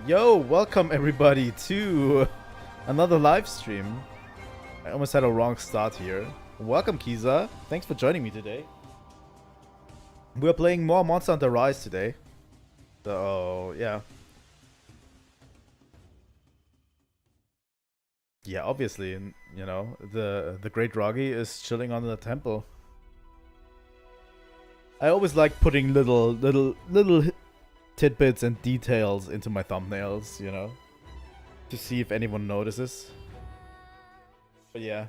Yo, welcome everybody to another live stream. I almost had a wrong start here. Welcome, Kiza. Thanks for joining me today. We're playing more Monster Hunter Rise today. So, yeah. Yeah, obviously, you know, the great Roggy is chilling on the temple. I always like putting little tidbits and details into my thumbnails, you know, to see if anyone notices. But yeah,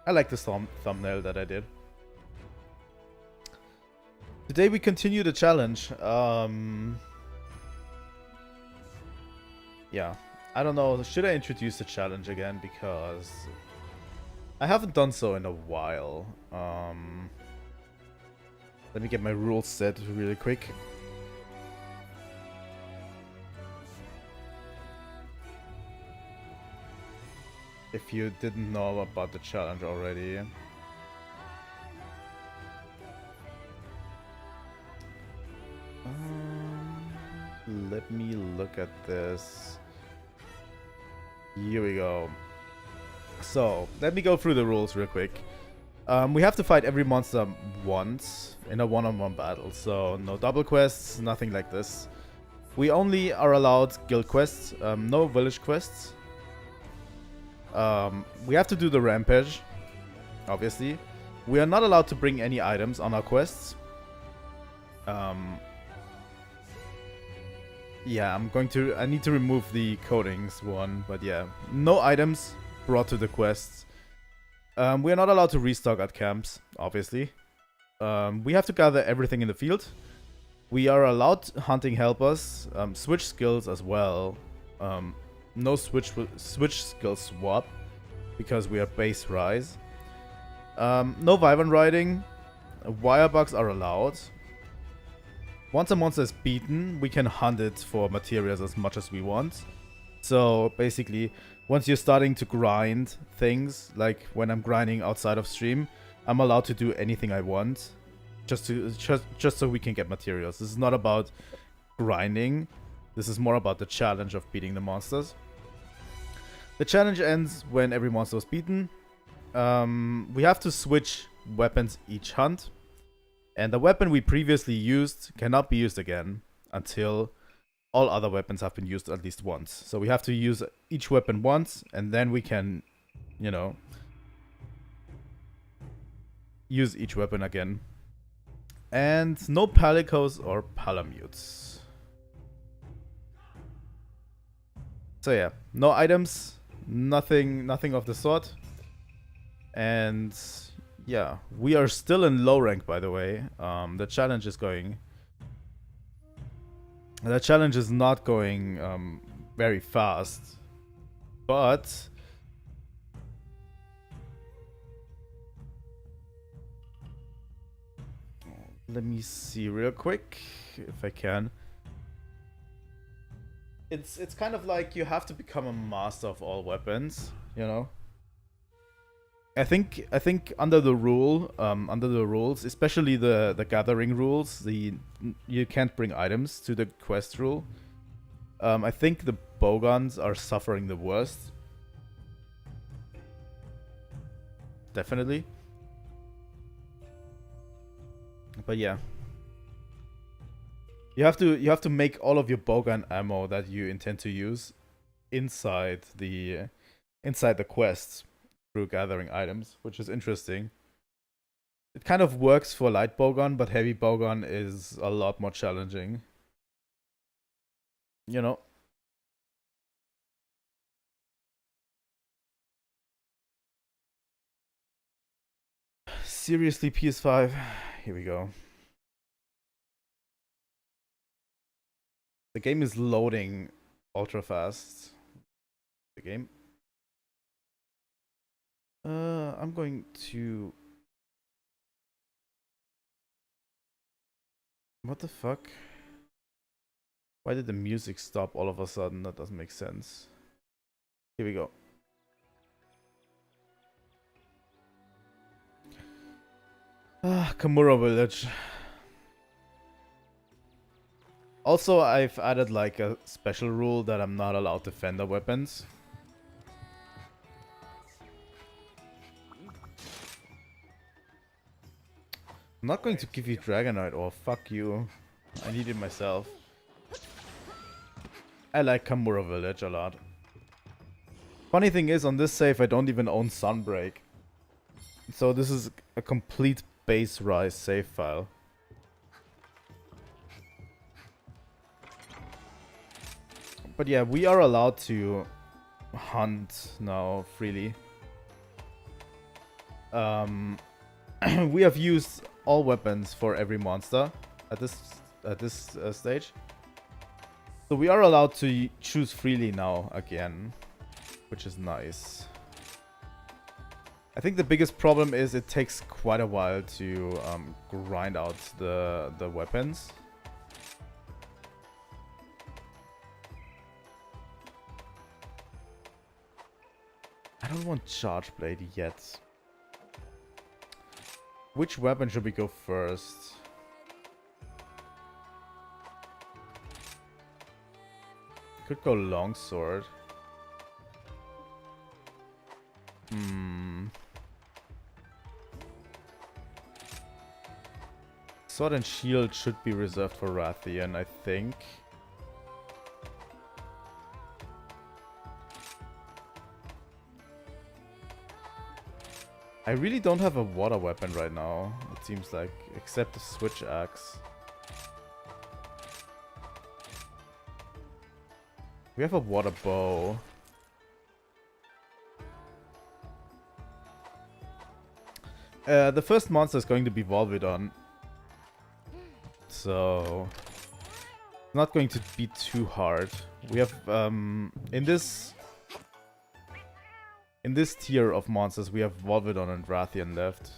I like this thumbnail that I did. Today we continue the challenge. Yeah, I don't know, should I introduce the challenge again, because I haven't done so in a while. Let me get my rules set really quick. If you didn't know about the challenge already. Let me look at this. Here we go. So, let me go through the rules real quick. We have to fight every monster once in a one-on-one battle. So, no double quests, nothing like this. We only are allowed guild quests, no village quests. We have to do the Rampage, obviously. We are not allowed to bring any items on our quests. Yeah, I need to remove the coatings one, but yeah. No items brought to the quests. We are not allowed to restock at camps, obviously. We have to gather everything in the field. We are allowed hunting helpers, switch skills as well. No switch skill swap, because we are base rise. No Wyvern Riding. Wirebugs are allowed. Once a monster is beaten, we can hunt it for materials as much as we want. So basically, once you're starting to grind things, like when I'm grinding outside of stream, I'm allowed to do anything I want, just so we can get materials. This is not about grinding. This is more about the challenge of beating the monsters. The challenge ends when every monster is beaten. We have to switch weapons each hunt. And the weapon we previously used cannot be used again until all other weapons have been used at least once. So we have to use each weapon once, and then we can, you know, use each weapon again. And no Palicoes or Palamutes. So yeah, no items, nothing of the sort. And yeah, we are still in low rank, by the way. The challenge is going... The challenge is not going very fast. But... let me see real quick, if I can. It's kind of like you have to become a master of all weapons, you know? I think under the rules, especially the gathering rules, you can't bring items to the quest rule. I think the bowguns are suffering the worst. Definitely. But yeah. You have to make all of your bowgun ammo that you intend to use inside the quests through gathering items, which is interesting. It kind of works for light bowgun, but heavy bowgun is a lot more challenging. You know? Seriously, PS5. Here we go. The game is loading ultra fast. The game. I'm going to... What the fuck? Why did the music stop all of a sudden? That doesn't make sense. Here we go. Kamura Village. Also, I've added like a special rule that I'm not allowed defender weapons. I'm not going to give you Dragonite or fuck you. I need it myself. I like Kamura Village a lot. Funny thing is, on this save I don't even own Sunbreak. So this is a complete base rise save file. But yeah, we are allowed to hunt now freely. We have used all weapons for every monster at this stage. So we are allowed to choose freely now again, which is nice. I think the biggest problem is it takes quite a while to grind out the weapons. I don't want Charge Blade yet. Which weapon should we go first? Could go Longsword. Sword and Shield should be reserved for Rathian, I think. I really don't have a water weapon right now, it seems like, except the Switch Axe. We have a water bow. The first monster is going to be Volvidon. So it's not going to be too hard. We have in this tier of monsters we have Volvidon and Rathian left.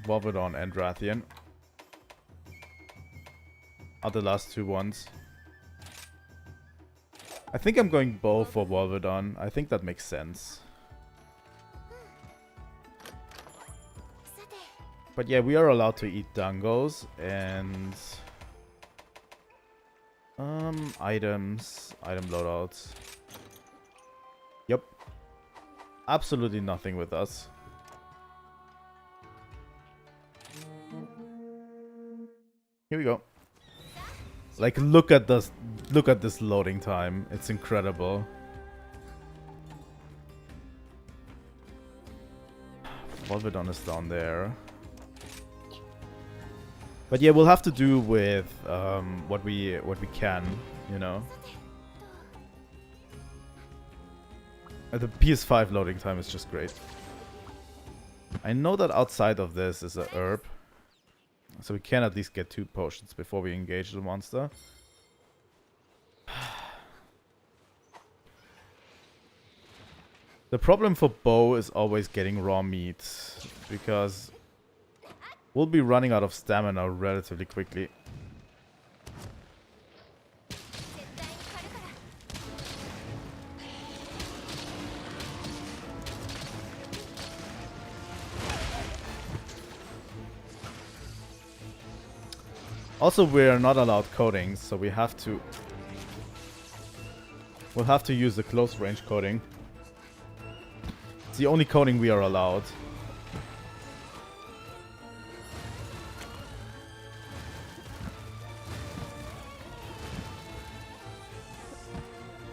Volvidon and Rathian are the last two ones. I think I'm going bow for Volvidon. I think that makes sense. But yeah, we are allowed to eat dangos and items, item loadouts. Yep. Absolutely nothing with us. Here we go. Like, look at this loading time. It's incredible. Volvidon is down there. But yeah, we'll have to do with what we can, you know. The PS5 loading time is just great. I know that outside of this is a herb. So we can at least get 2 potions before we engage the monster. The problem for bow is always getting raw meat, because we'll be running out of stamina relatively quickly. Also, we're not allowed coatings, so we'll have to use the close range coating. It's the only coating we are allowed.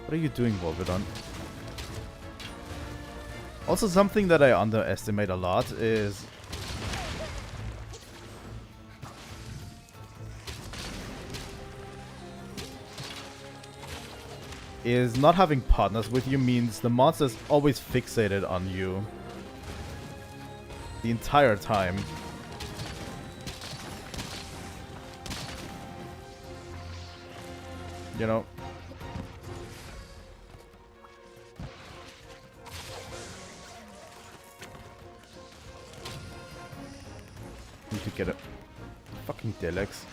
What are you doing, Volvidon? Also, something that I underestimate a lot is not having partners with you means the monster is always fixated on you the entire time. You know? Need to get a fucking Delex.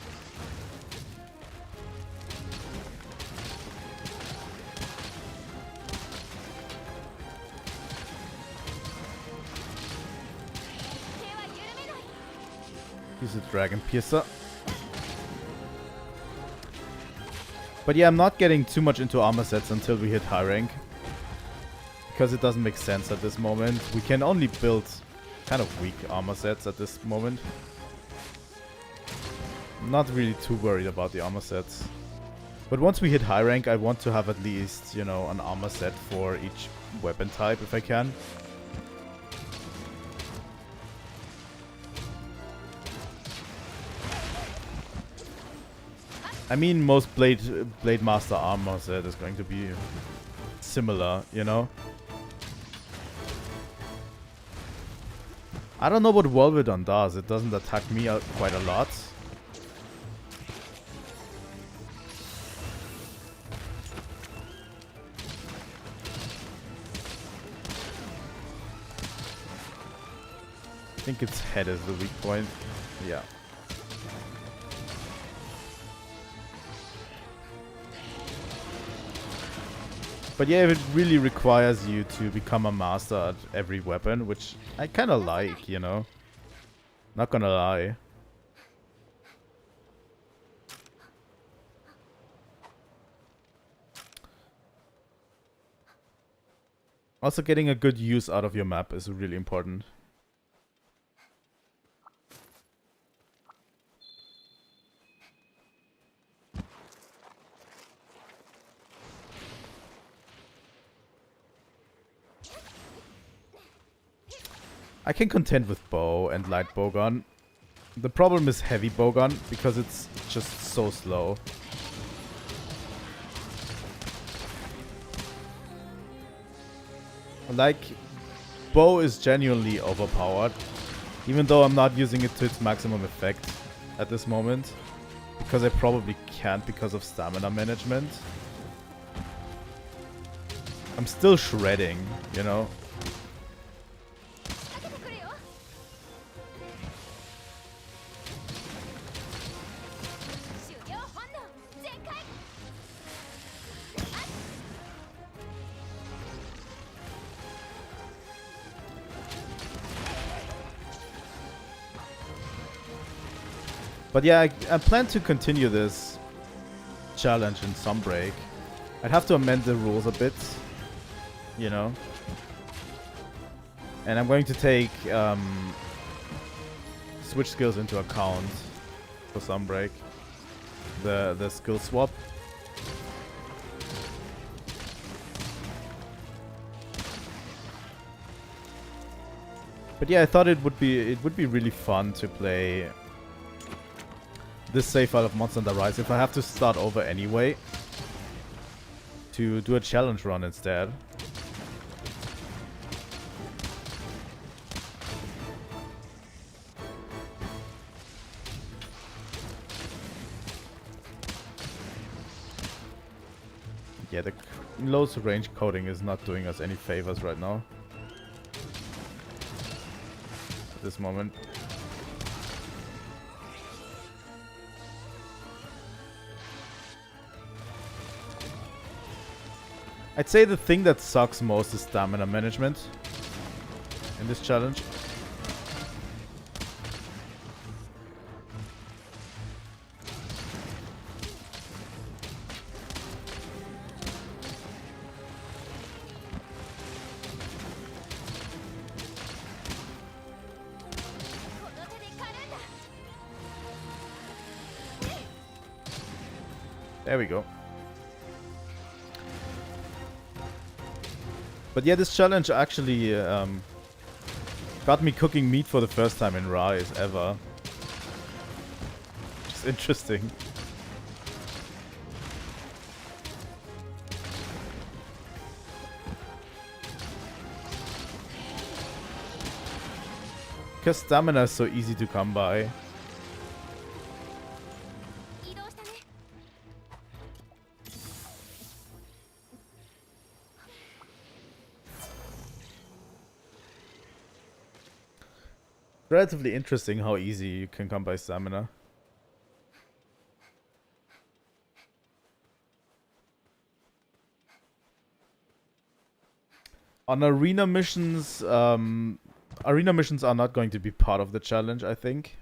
Use a Dragon Piercer. But yeah, I'm not getting too much into armor sets until we hit high rank. Because it doesn't make sense at this moment. We can only build kind of weak armor sets at this moment. I'm not really too worried about the armor sets. But once we hit high rank, I want to have at least, you know, an armor set for each weapon type if I can. I mean, most Blade Master armor set is going to be similar, you know? I don't know what Wyvern does. It doesn't attack me out quite a lot. I think its head is the weak point. Yeah. But yeah, if it really requires you to become a master at every weapon, which I kind of like, you know. Not gonna lie. Also, getting a good use out of your map is really important. I can contend with bow and light bowgun. The problem is heavy bowgun because it's just so slow. Like, bow is genuinely overpowered, even though I'm not using it to its maximum effect at this moment, because I probably can't because of stamina management. I'm still shredding, you know. But yeah, I plan to continue this challenge in Sunbreak. I'd have to amend the rules a bit, you know. And I'm going to take switch skills into account for Sunbreak. The skill swap. But yeah, I thought it would be really fun to play this save file of Monster Hunter Rise if I have to start over anyway, to do a challenge run instead. Yeah, the close range coding is not doing us any favors right now. At this moment. I'd say the thing that sucks most is stamina management in this challenge. There we go. But yeah, this challenge actually got me cooking meat for the first time in Rise ever. Which is interesting. Because stamina is so easy to come by. Relatively interesting how easy you can come by stamina. On arena missions are not going to be part of the challenge, I think.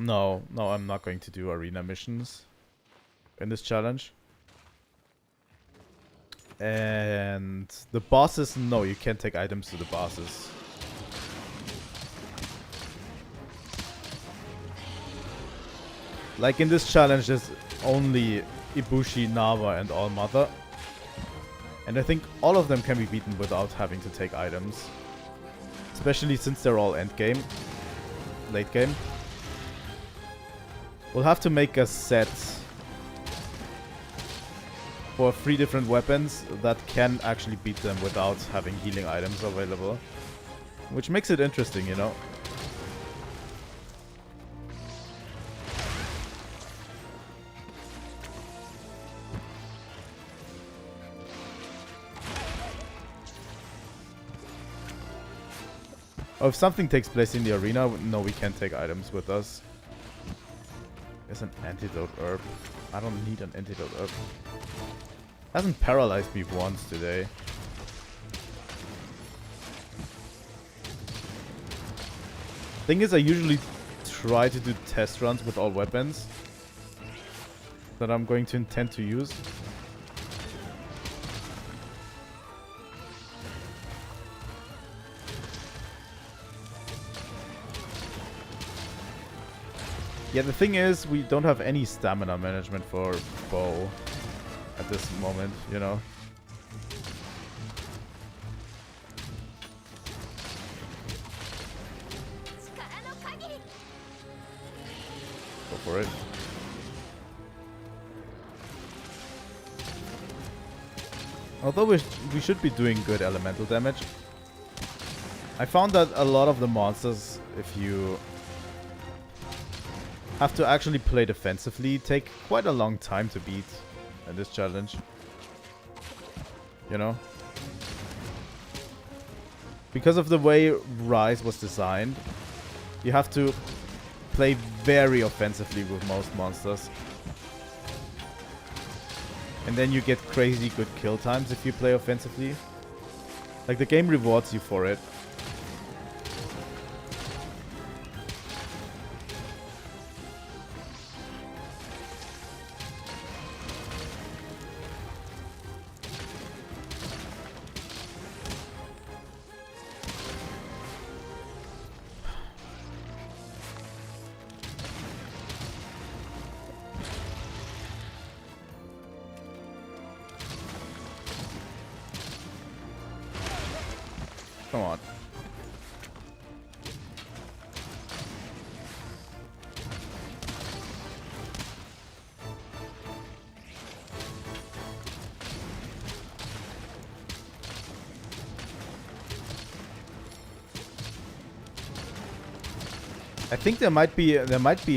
No, I'm not going to do arena missions in this challenge. And the bosses, no, you can't take items to the bosses. Like in this challenge, there's only Ibushi, Nava, and All Mother. And I think all of them can be beaten without having to take items. Especially since they're all endgame. Late game. We'll have to make a set for 3 different weapons that can actually beat them without having healing items available. Which makes it interesting, you know? Oh, if something takes place in the arena, no, we can't take items with us. There's an antidote herb. I don't need an antidote herb. Hasn't paralyzed me once today. Thing is, I usually try to do test runs with all weapons that I'm going to intend to use. Yeah, the thing is, we don't have any stamina management for bow at this moment, you know. Go for it. Although we should be doing good elemental damage. I found that a lot of the monsters, if you have to actually play defensively, take quite a long time to beat in this challenge. You know? Because of the way Rise was designed, you have to play very offensively with most monsters. And then you get crazy good kill times if you play offensively. Like, the game rewards you for it. Come on. I think there might be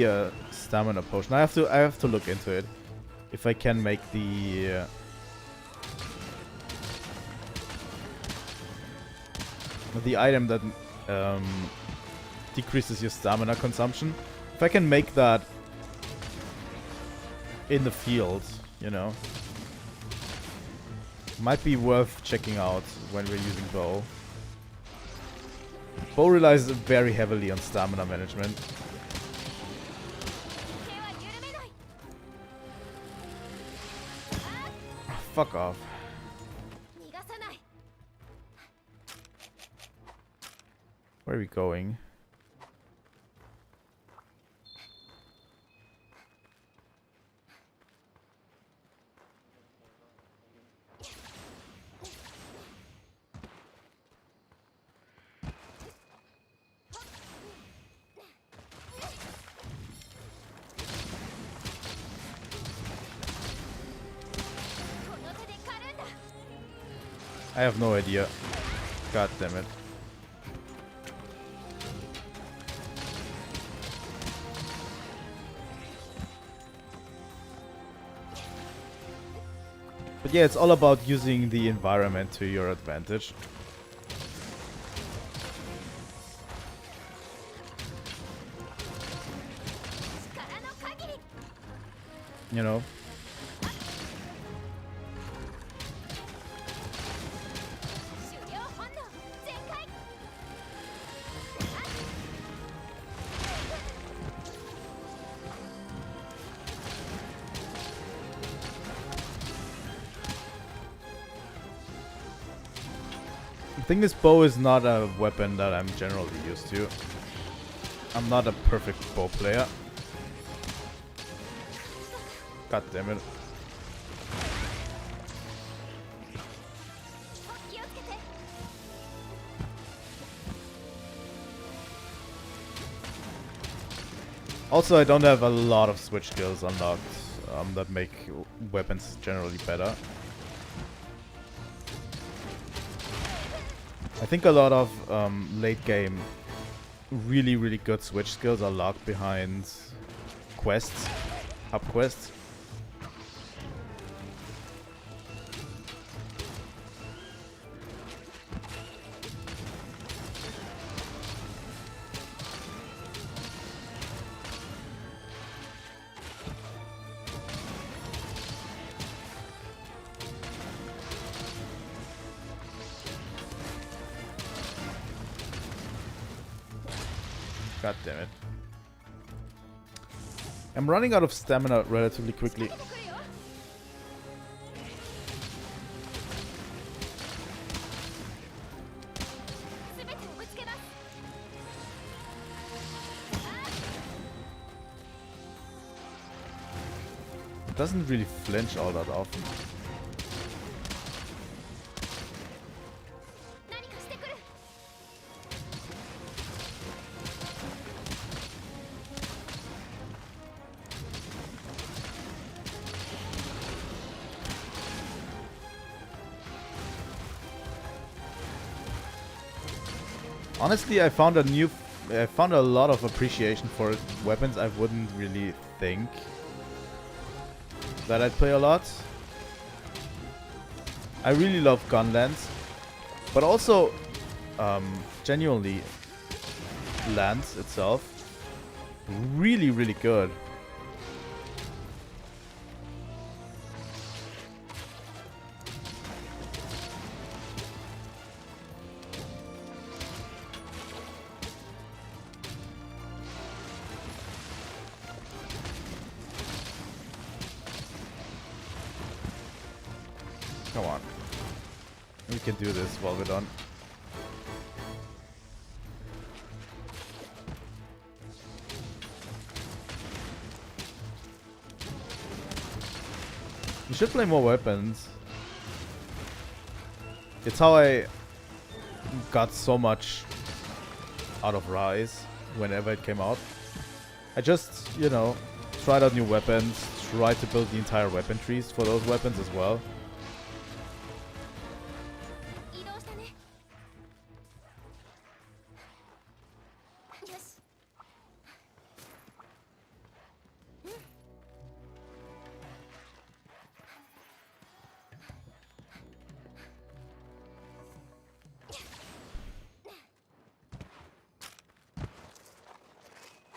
a stamina potion. I have to look into it. If I can make the item that decreases your stamina consumption. If I can make that in the field, you know, might be worth checking out when we're using bow. Bow relies very heavily on stamina management. Fuck off. Where are we going? I have no idea. God damn it. But yeah, it's all about using the environment to your advantage. You know? The thing is, bow is not a weapon that I'm generally used to. I'm not a perfect bow player. God damn it. Also, I don't have a lot of switch skills unlocked that make weapons generally better. I think a lot of late game really good switch skills are locked behind quests, hub quests. God damn it. I'm running out of stamina relatively quickly. It doesn't really flinch all that often. Honestly, I found a lot of appreciation for weapons I wouldn't really think that I'd play a lot. I really love Gunlands, but also genuinely Lance itself, really good. Come on. We can do this while we're done. You should play more weapons. It's how I got so much out of Rise whenever it came out. I just, you know, tried out new weapons, tried to build the entire weapon trees for those weapons as well.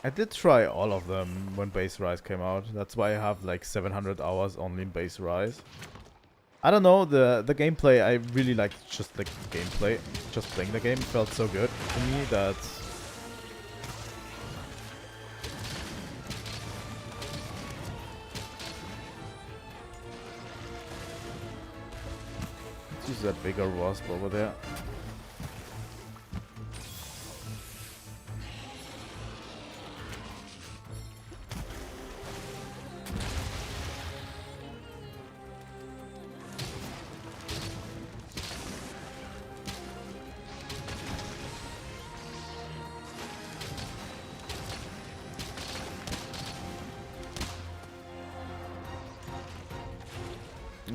I did try all of them when Base Rise came out. That's why I have like 700 hours only in Base Rise. I don't know, the gameplay, I really liked just the gameplay. Just playing the game felt so good to me that... Let's use that bigger wasp over there.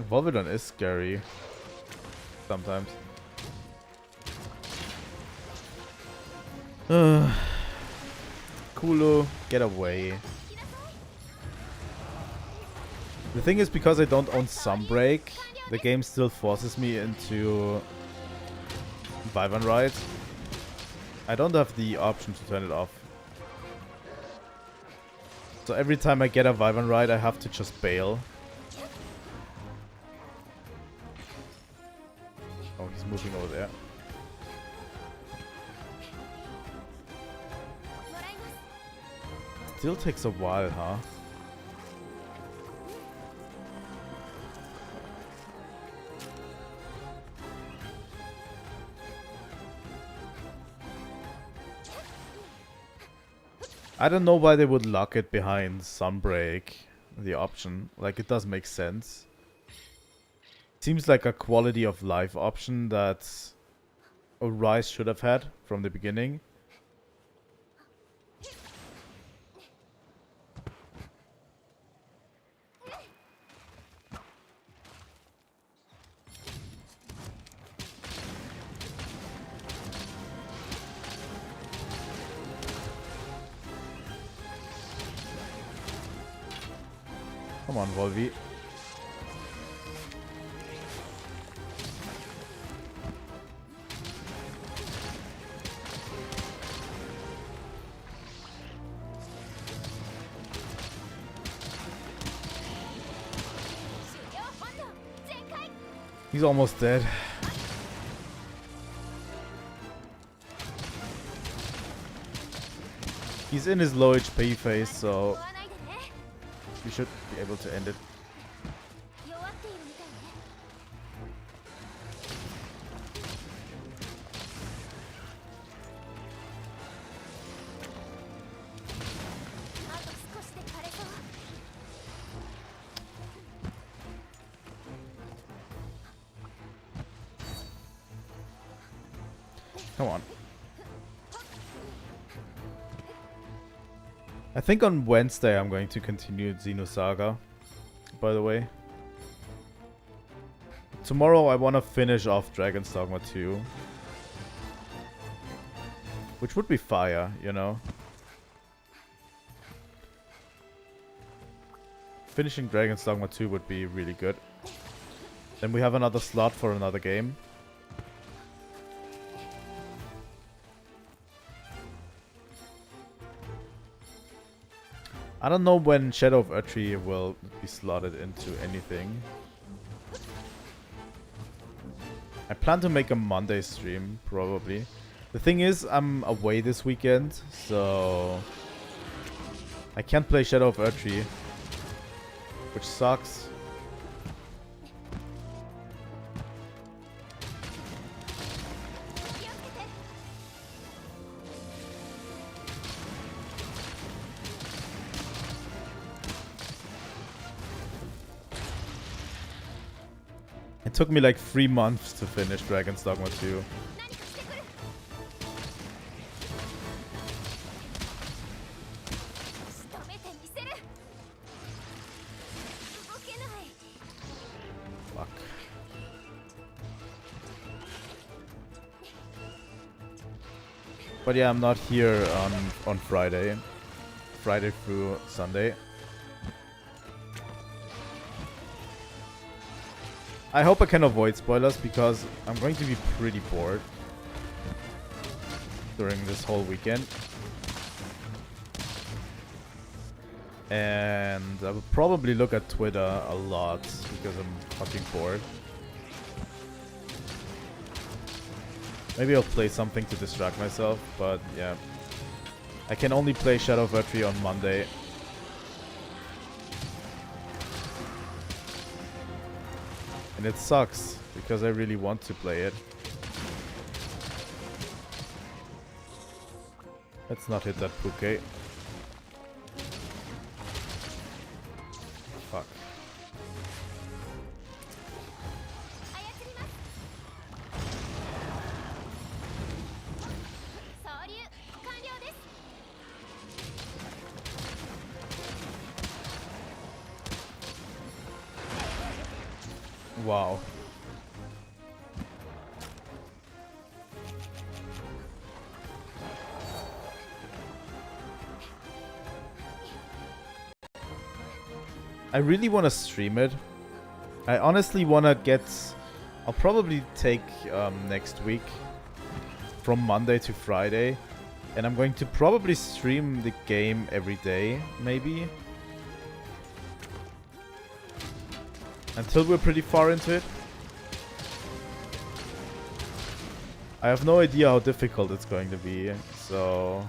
Wyvern is scary sometimes. Kulo, get away. The thing is, because I don't own Sunbreak, the game still forces me into Wyvern Ride. I don't have the option to turn it off. So every time I get a Wyvern Ride, I have to just bail. Oh, he's moving over there. Still takes a while, huh? I don't know why they would lock it behind Sunbreak, the option. Like, it does make sense. Seems like a quality of life option that Rise should have had from the beginning. Come on, Volvi. He's almost dead. He's in his low HP phase, so we should be able to end it. Come on. I think on Wednesday I'm going to continue Xenosaga, by the way. Tomorrow I want to finish off Dragon's Dogma 2. Which would be fire, you know. Finishing Dragon's Dogma 2 would be really good. Then we have another slot for another game. I don't know when Shadow of Erdtree will be slotted into anything. I plan to make a Monday stream, probably. The thing is, I'm away this weekend, so I can't play Shadow of Erdtree, which sucks. It took me like 3 months to finish Dragon's Dogma 2. Fuck. But yeah, I'm not here on Friday. Friday through Sunday. I hope I can avoid spoilers because I'm going to be pretty bored during this whole weekend. And I will probably look at Twitter a lot because I'm fucking bored. Maybe I'll play something to distract myself, but yeah. I can only play Shadow of Erdtree on Monday. And it sucks, because I really want to play it. Let's not hit that Puke. Fuck. Wow. I really want to stream it. I honestly want to get... I'll probably take next week from Monday to Friday. And I'm going to probably stream the game every day, maybe. Until we're pretty far into it. I have no idea how difficult it's going to be, so...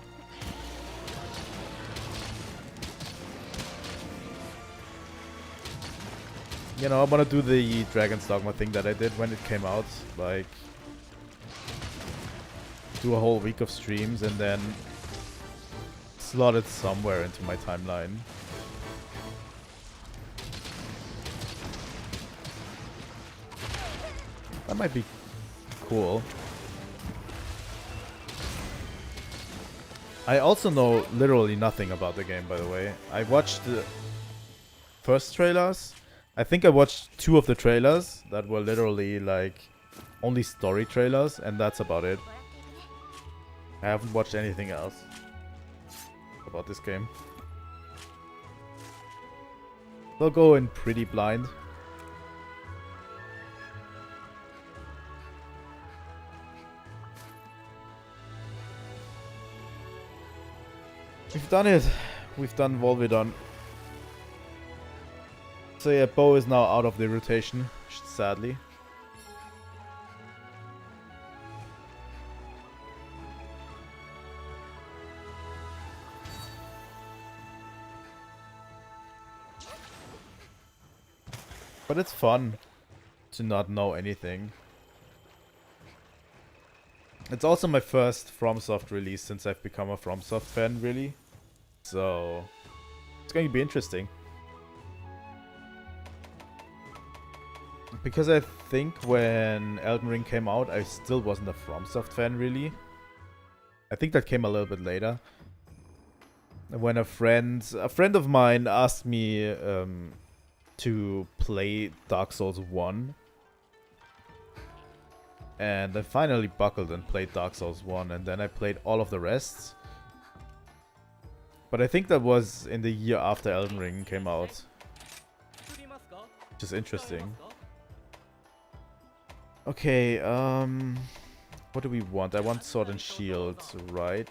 You know, I want to do the Dragon's Dogma thing that I did when it came out. Like... do a whole week of streams and then slot it somewhere into my timeline. That might be cool. I also know literally nothing about the game, by the way. I watched the first trailers. I think I watched 2 of the trailers that were literally like only story trailers, and that's about it. I haven't watched anything else about this game. They'll go in pretty blind. We've done it. We've done Volvidon. So yeah, Bo is now out of the rotation, sadly. But it's fun to not know anything. It's also my first FromSoft release since I've become a FromSoft fan, really. So it's going to be interesting. Because I think when Elden Ring came out, I still wasn't a FromSoft fan, really. I think that came a little bit later. When a friend of mine asked me to play Dark Souls 1. And I finally buckled and played Dark Souls 1, and then I played all of the rest. But I think that was in the year after Elden Ring came out. Which is interesting. Okay, what do we want? I want Sword and Shield, right?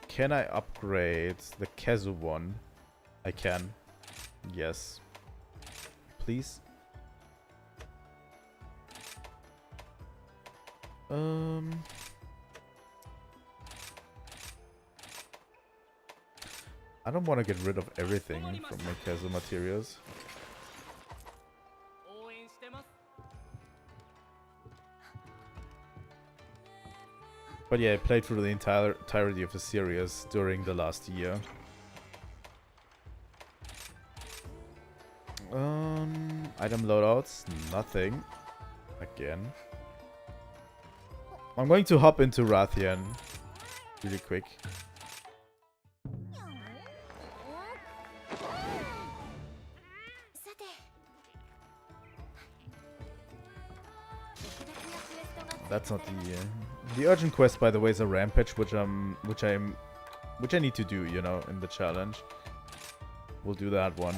Can I upgrade the Kezu one? I can. Yes. Please. I don't want to get rid of everything from my Kezu materials. But yeah, I played through the entirety of the series during the last year. Item loadouts, nothing. Again. I'm going to hop into Rathian really quick. That's not the urgent quest, by the way, is a Rampage, which I need to do, you know, in the challenge. We'll do that one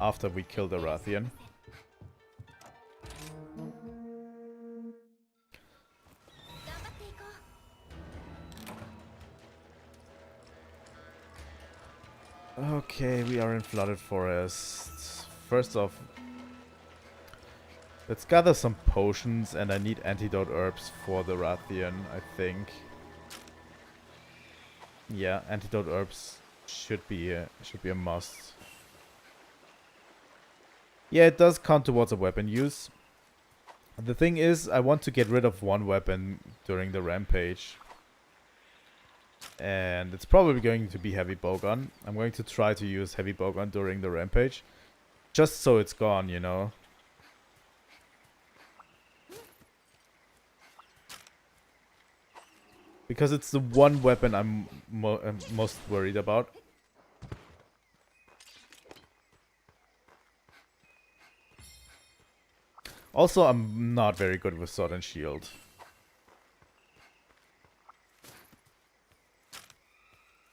after we kill the Rathian. Okay, we are in Flooded Forest. First off, let's gather some potions, and I need antidote herbs for the Rathian, I think. Yeah, antidote herbs should be a must. Yeah, it does count towards a weapon use. The thing is, I want to get rid of one weapon during the Rampage. And it's probably going to be Heavy Bowgun. I'm going to try to use Heavy Bowgun during the Rampage. Just so it's gone, you know. Because it's the one weapon I'm most worried about. Also, I'm not very good with Sword and Shield.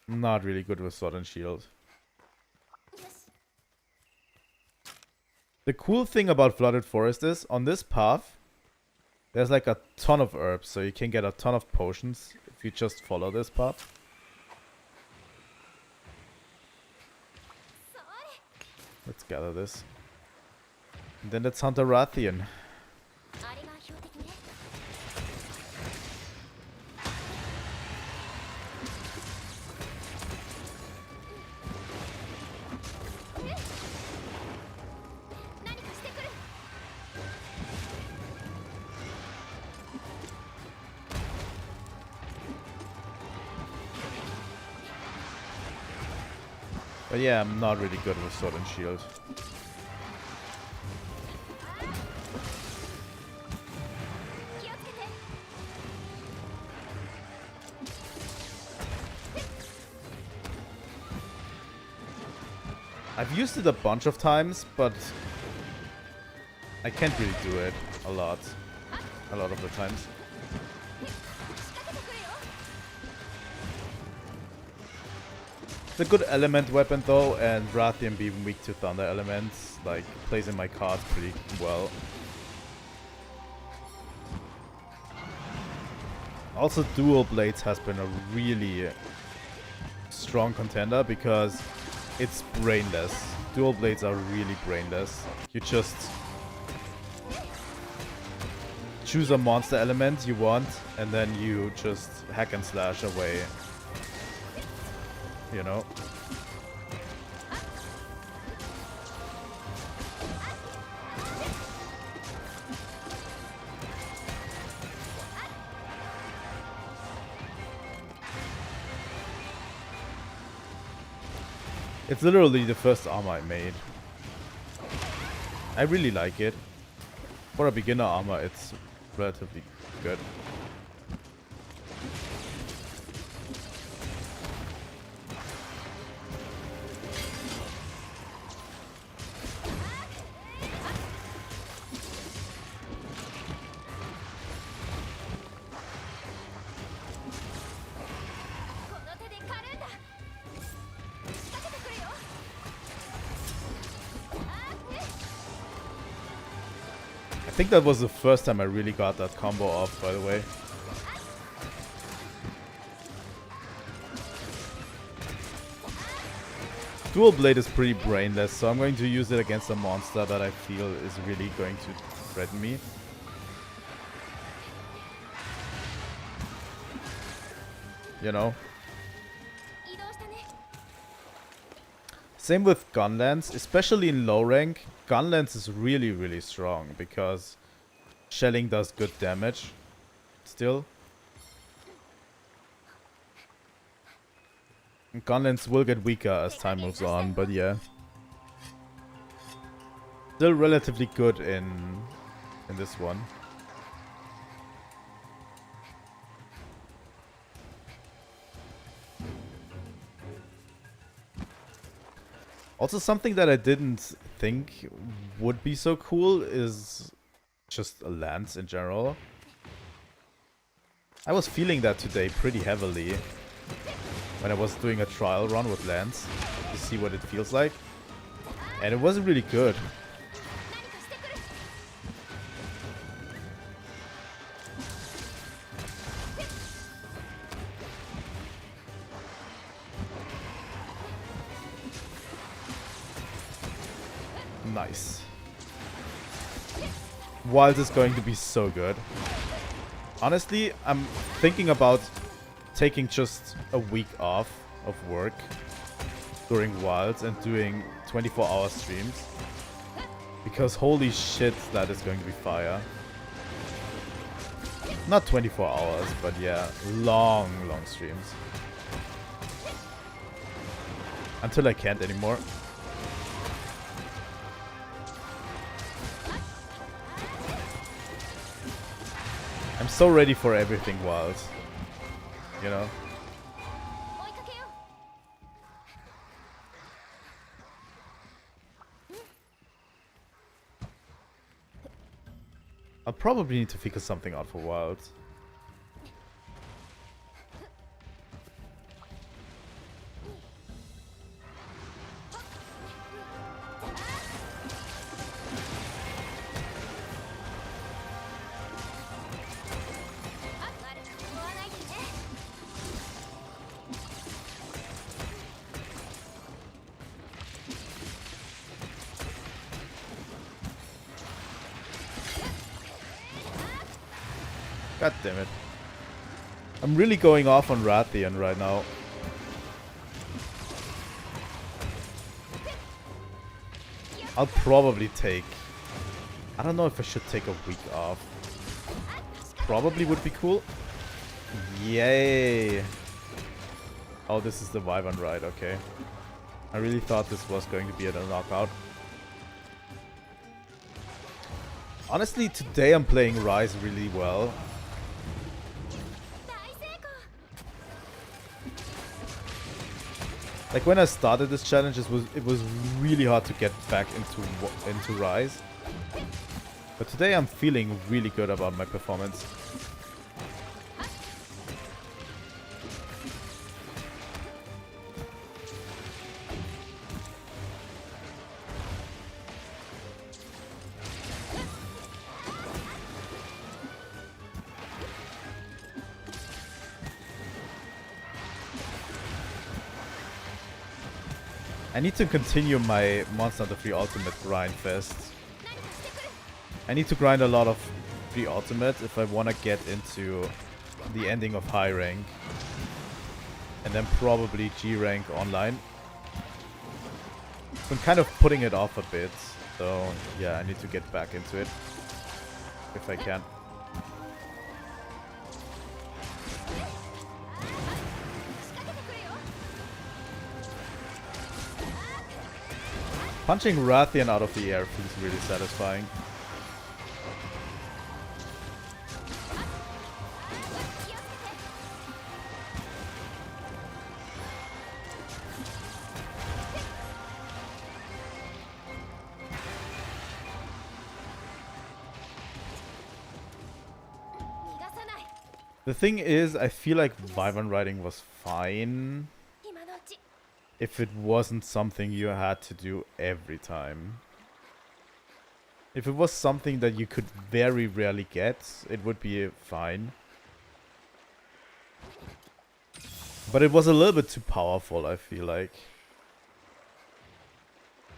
Not really good with Sword and Shield. The cool thing about Flooded Forest is, on this path, there's like a ton of herbs, so you can get a ton of potions if you just follow this path. Let's gather this. And then let's hunt a Rathian. But yeah, I'm not really good with sword and shield. I've used it a bunch of times, but I can't really do it a lot of the times. It's a good element weapon though, and Rathian being weak to thunder elements, like, plays in my cards pretty well. Also, Dual Blades has been a really strong contender because it's brainless. Dual Blades are really brainless. You just choose a monster element you want, and then you just hack and slash away. You know? It's literally the first armor I made. I really like it. For a beginner armor, it's relatively good. I think that was the first time I really got that combo off, by the way. Dual Blade is pretty brainless, so I'm going to use it against a monster that I feel is really going to threaten me. You know? Same with Gunlance, especially in low rank. Gunlance is really, really strong because shelling does good damage still. And Gunlance will get weaker as time moves on, but yeah. Still relatively good in this one. Also, something that I didn't think would be so cool is just a lance in general. I was feeling that today pretty heavily when I was doing a trial run with lance to see what it feels like. And it wasn't really good. Nice. Wild is going to be so good. Honestly, I'm thinking about taking just a week off of work during Wilds and doing 24-hour streams. Because holy shit, that is going to be fire. Not 24 hours, but yeah, long streams. Until I can't anymore. I'm so ready for everything wild, you know? I'll probably need to figure something out for wild. God damn it. I'm really going off on Rathian right now. I'll probably take... I don't know if I should take a week off. Probably would be cool. Yay! Oh, this is the Wyvern Ride, okay. I really thought this was going to be a knockout. Honestly, today I'm playing Rise really well. Like when I started this challenge, it was really hard to get back into Rise. But today I'm feeling really good about my performance. I need to continue my Monster Hunter 3 Ultimate grind fest. I need to grind a lot of 3 Ultimate if I want to get into the ending of high rank. And then probably G rank online. So I'm kind of putting it off a bit. So yeah, I need to get back into it. If I can. Punching Rathian out of the air feels really satisfying. The thing is, I feel like Wyvern Riding was fine if it wasn't something you had to do every time. If it was something that you could very rarely get, it would be fine. But it was a little bit too powerful, I feel like.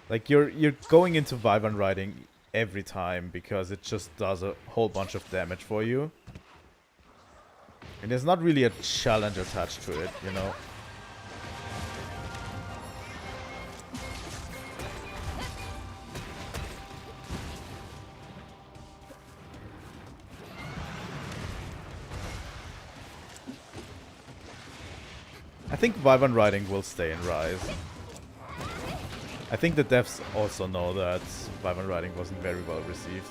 Like you're going into Wyvern Riding every time because it just does a whole bunch of damage for you. And there's not really a challenge attached to it, you know. I think Wyvern Riding will stay in Rise. I think the devs also know that Wyvern Riding wasn't very well received.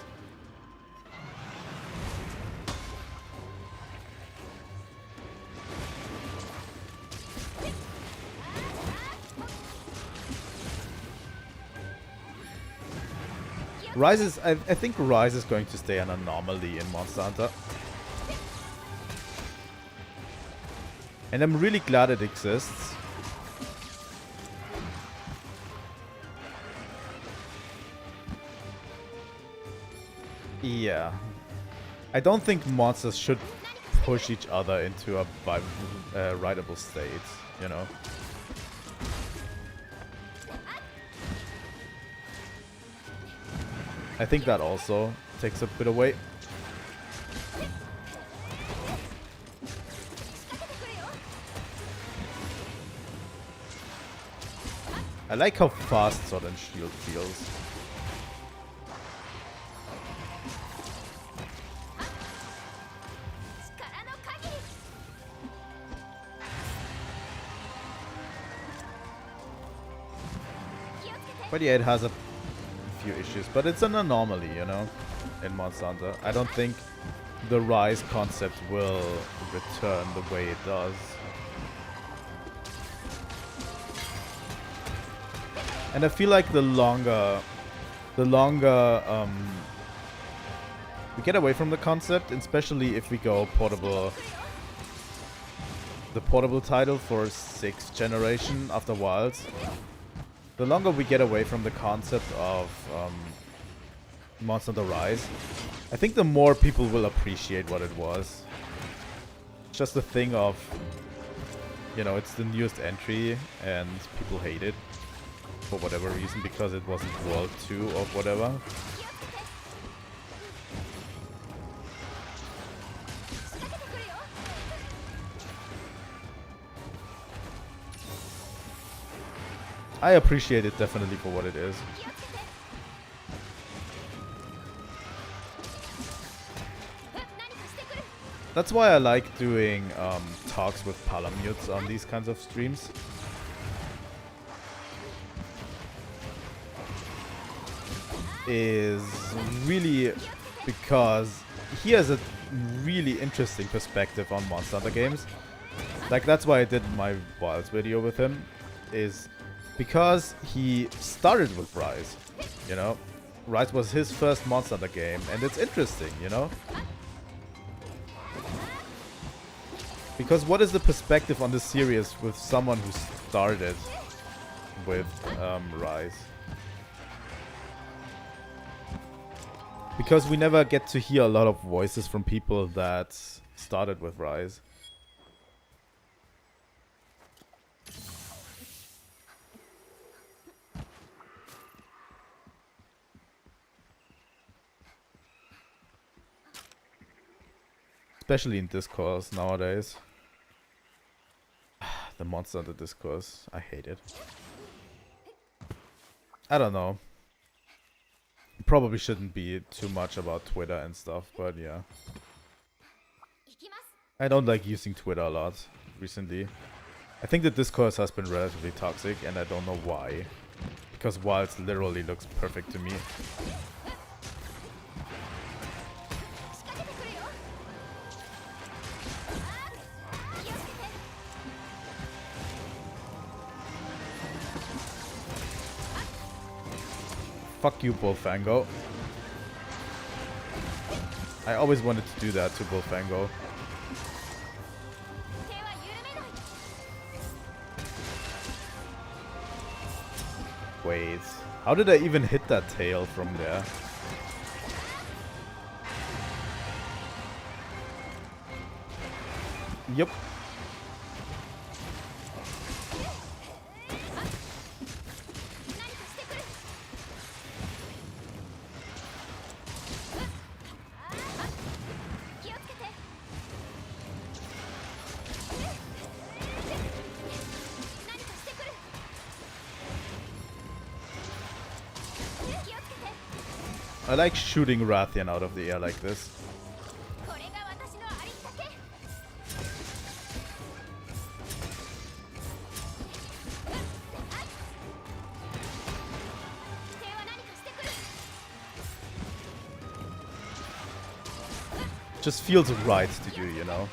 Rise is, I think Rise is going to stay an anomaly in Monster Hunter. And I'm really glad it exists. Yeah. I don't think monsters should push each other into a rideable state, you know. I think that also takes a bit away. I like how fast Sword and Shield feels. But yeah, it has a few issues, but it's an anomaly, you know, in Monster Hunter. I don't think the Rise concept will return the way it does. And I feel like the longer we get away from the concept, especially if we go portable, the portable title for 6th generation after Wilds, the longer we get away from the concept of Monster Hunter Rise, I think the more people will appreciate what it was. It's just a thing of, you know, it's the newest entry and people hate it. For whatever reason, because it wasn't World 2 or whatever. I appreciate it definitely for what it is. That's why I like doing talks with Palamutes on these kinds of streams. is really because he has a really interesting perspective on Monster Hunter games. Like, that's why I did my Wilds video with him, is because he started with Rise, you know? Rise was his first Monster Hunter game, and it's interesting, you know? Because what is the perspective on the series with someone who started with Rise? Because we never get to hear a lot of voices from people that started with Rise. Especially in discourse nowadays. The Monster Hunter discourse. I hate it. I don't know. Probably shouldn't be too much about Twitter and stuff, but yeah. I don't like using Twitter a lot recently. I think the discourse has been relatively toxic, and I don't know why. Because Wilds literally looks perfect to me. Fuck you, Bullfango. I always wanted to do that to Bullfango. Wait, how did I even hit that tail from there? Yep. I like shooting Rathian out of the air like this. Just feels right to do, you know.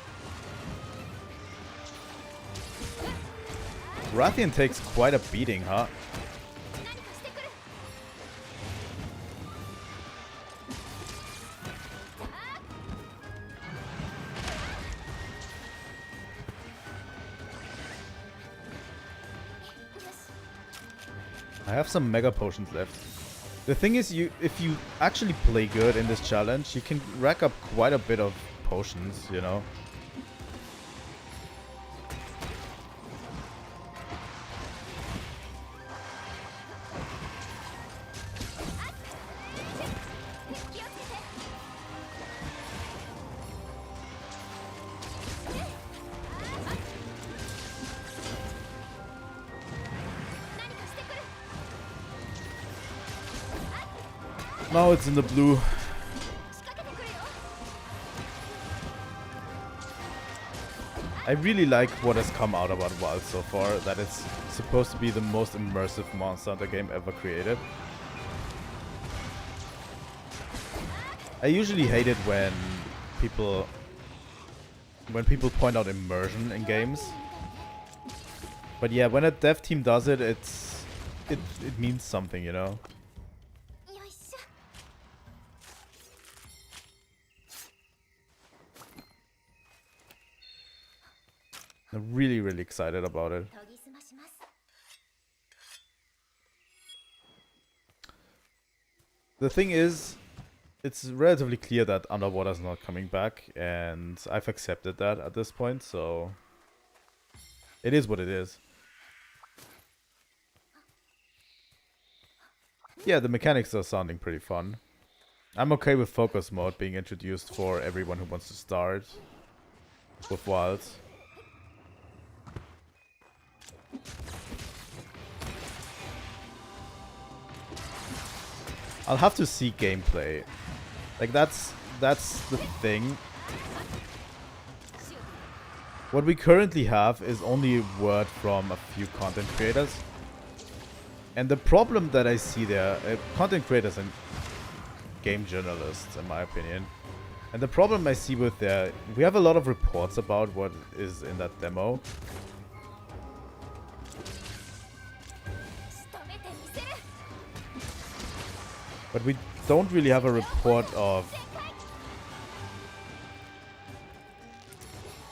Rathian takes quite a beating, huh? I have some mega potions left. The thing is, if you actually play good in this challenge, you can rack up quite a bit of potions, you know. Now it's in the blue. I really like what has come out about Wild so far, that it's supposed to be the most immersive Monster Hunter game ever created. I usually hate it when people point out immersion in games. But yeah, when a dev team does it, it means something, you know. I'm really, really excited about it. The thing is, it's relatively clear that Underwater's not coming back, and I've accepted that at this point, so it is what it is. Yeah, the mechanics are sounding pretty fun. I'm okay with focus mode being introduced for everyone who wants to start with Wilds. I'll have to see gameplay. Like, that's the thing. What we currently have is only word from a few content creators. And the problem that I see there, content creators and game journalists, in my opinion. And the problem I see with there, we have a lot of reports about what is in that demo. But we don't really have a report of...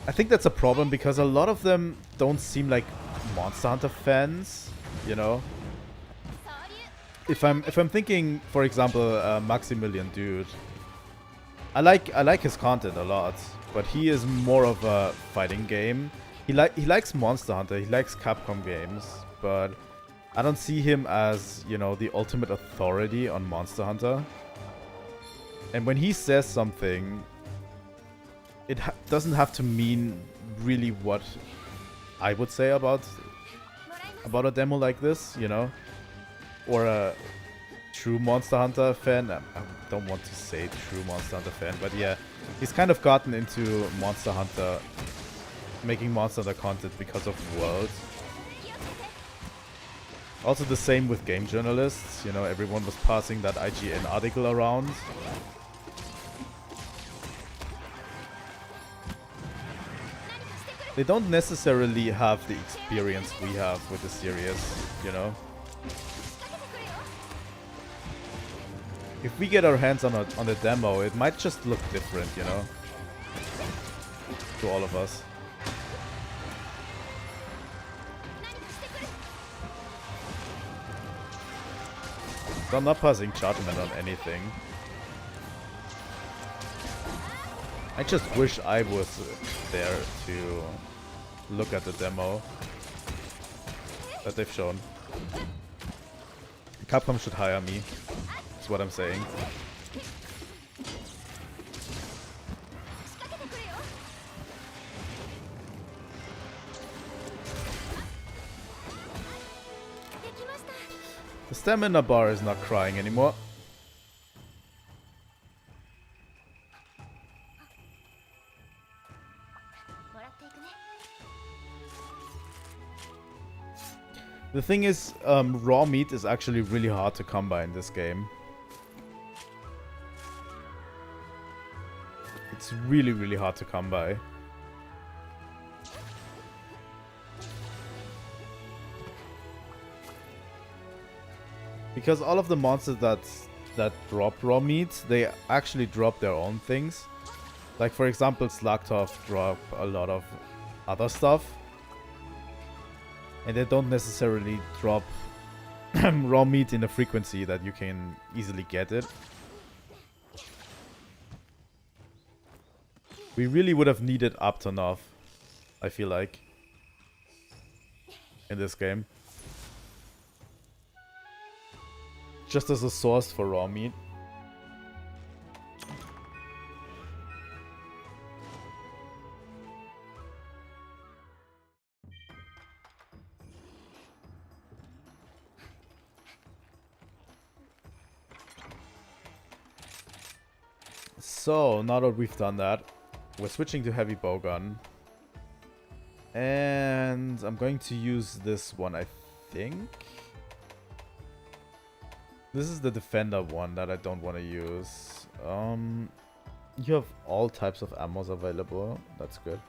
I think that's a problem because a lot of them don't seem like Monster Hunter fans, you know? If I'm thinking, for example, Maximilian Dude, I like his content a lot, but he is more of a fighting game. He likes Monster Hunter, he likes Capcom games, but I don't see him as, you know, the ultimate authority on Monster Hunter. And when he says something, it doesn't have to mean really what I would say about a demo like this, you know? Or a true Monster Hunter fan. I don't want to say true Monster Hunter fan, but yeah, he's kind of gotten into Monster Hunter, making Monster Hunter content because of World. Also the same with game journalists, you know, everyone was passing that IGN article around. They don't necessarily have the experience we have with the series, you know. If we get our hands on a demo, it might just look different, you know, to all of us. So I'm not passing judgment on anything. I just wish I was there to look at the demo that they've shown. Capcom should hire me. That's what I'm saying. The stamina bar is not crying anymore. The thing is, raw meat is actually really hard to come by in this game. It's really, really hard to come by. Because all of the monsters that drop raw meat, they actually drop their own things. Like for example, Slugtov drop a lot of other stuff. And they don't necessarily drop raw meat in a frequency that you can easily get it. We really would have needed Aptonov, I feel like, in this game. Just as a source for raw meat. So, now that we've done that, we're switching to heavy bowgun. And I'm going to use this one, I think. This is the defender one that I don't want to use. You have all types of ammos available. That's good.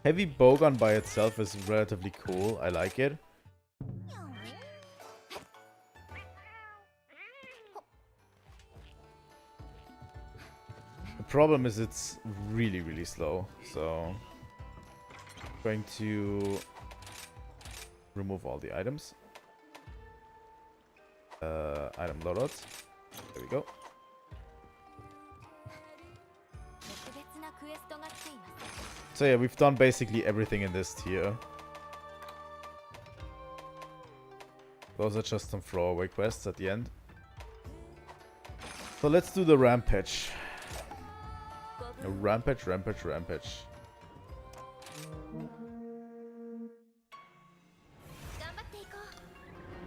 Heavy bowgun by itself is relatively cool. I like it. The problem is it's really, really slow. So I'm going to remove all the items. Item loadouts. There we go. So yeah, we've done basically everything in this tier. Those are just some throwaway quests at the end. So let's do the Rampage. Rampage, Rampage, Rampage.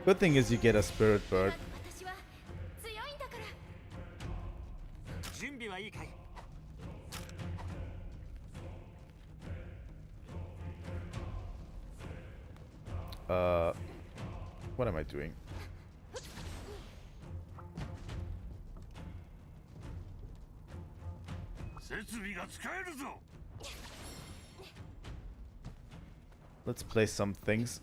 Good thing is you get a Spirit Bird. What am I doing? Let's play some things.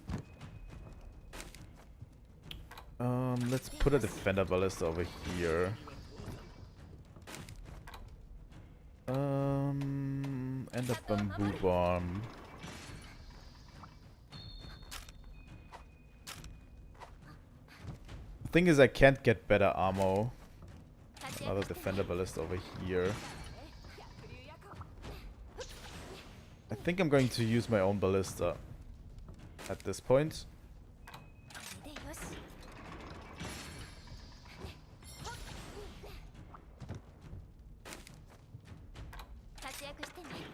Let's put a defender ballista over here. And a bamboo bomb. The thing is, I can't get better ammo. Another defender ballista over here. I think I'm going to use my own ballista at this point.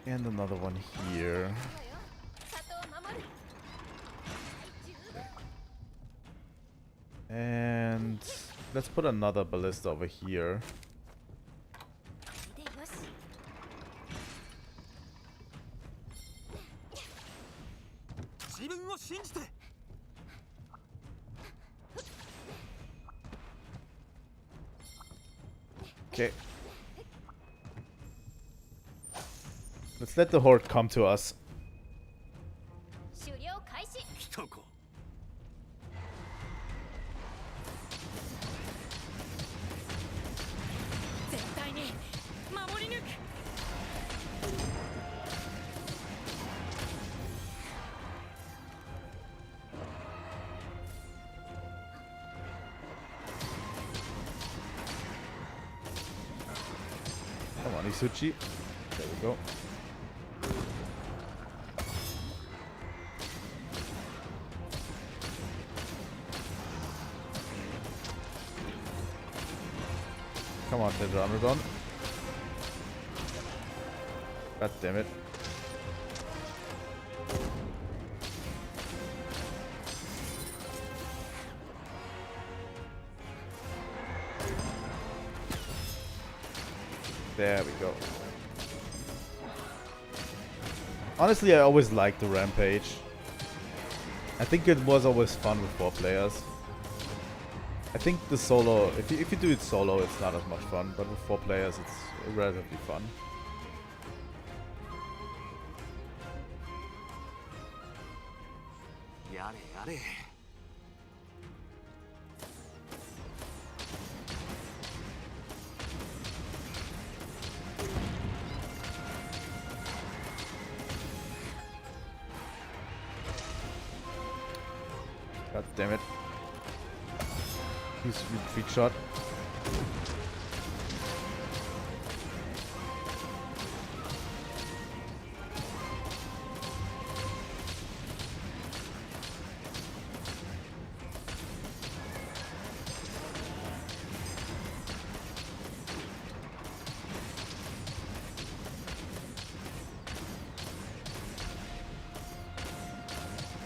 And another one here. And let's put another ballista over here. Okay. Let's let the horde come to us. Come on, Isuchi. There we go. Come on, Tetranogon. God damn it. There we go. Honestly, I always liked the Rampage. I think it was always fun with 4 players. I think the solo, if you do it solo, it's not as much fun, but with 4 players, it's relatively fun. God damn it. He's retreat shot.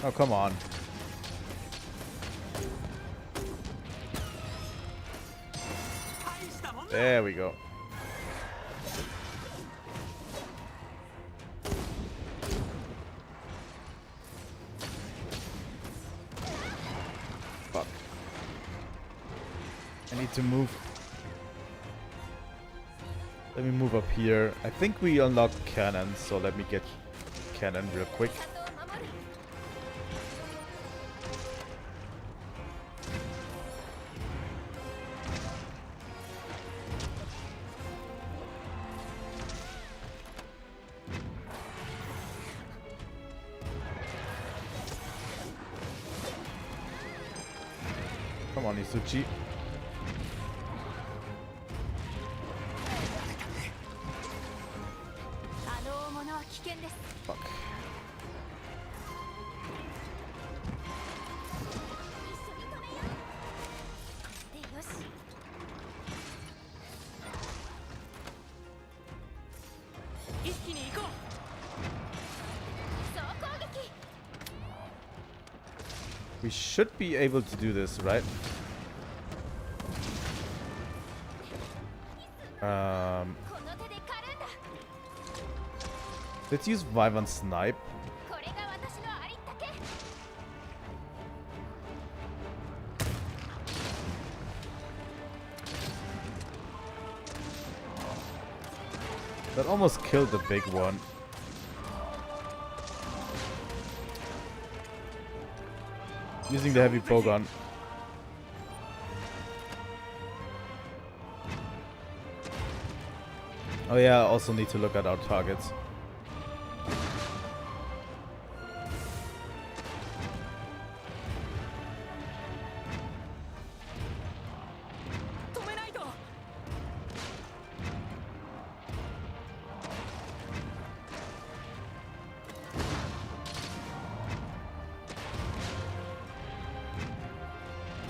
Oh, come on. There we go. Fuck. I need to move. Let me move up here. I think we unlocked cannon, so let me get cannon real quick. Come on, Isuchi. Fuck. We should be able to do this, right? Let's use Wyvern Snipe. That almost killed the big one. Using the heavy bowgun. Oh yeah, I also need to look at our targets.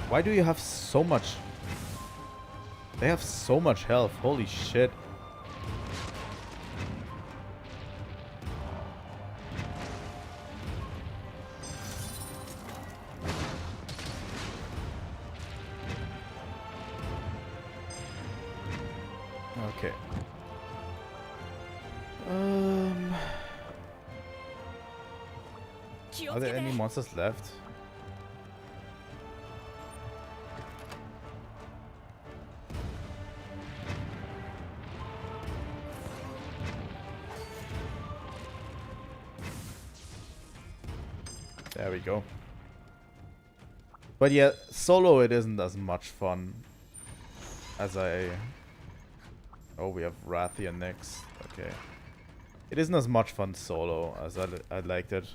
Why do you have so much? They have so much health. Holy shit. Okay. Are there any monsters left? There we go. But yeah, solo it isn't as much fun as I... Oh, we have Rathian next. Okay. It isn't as much fun solo as I liked it.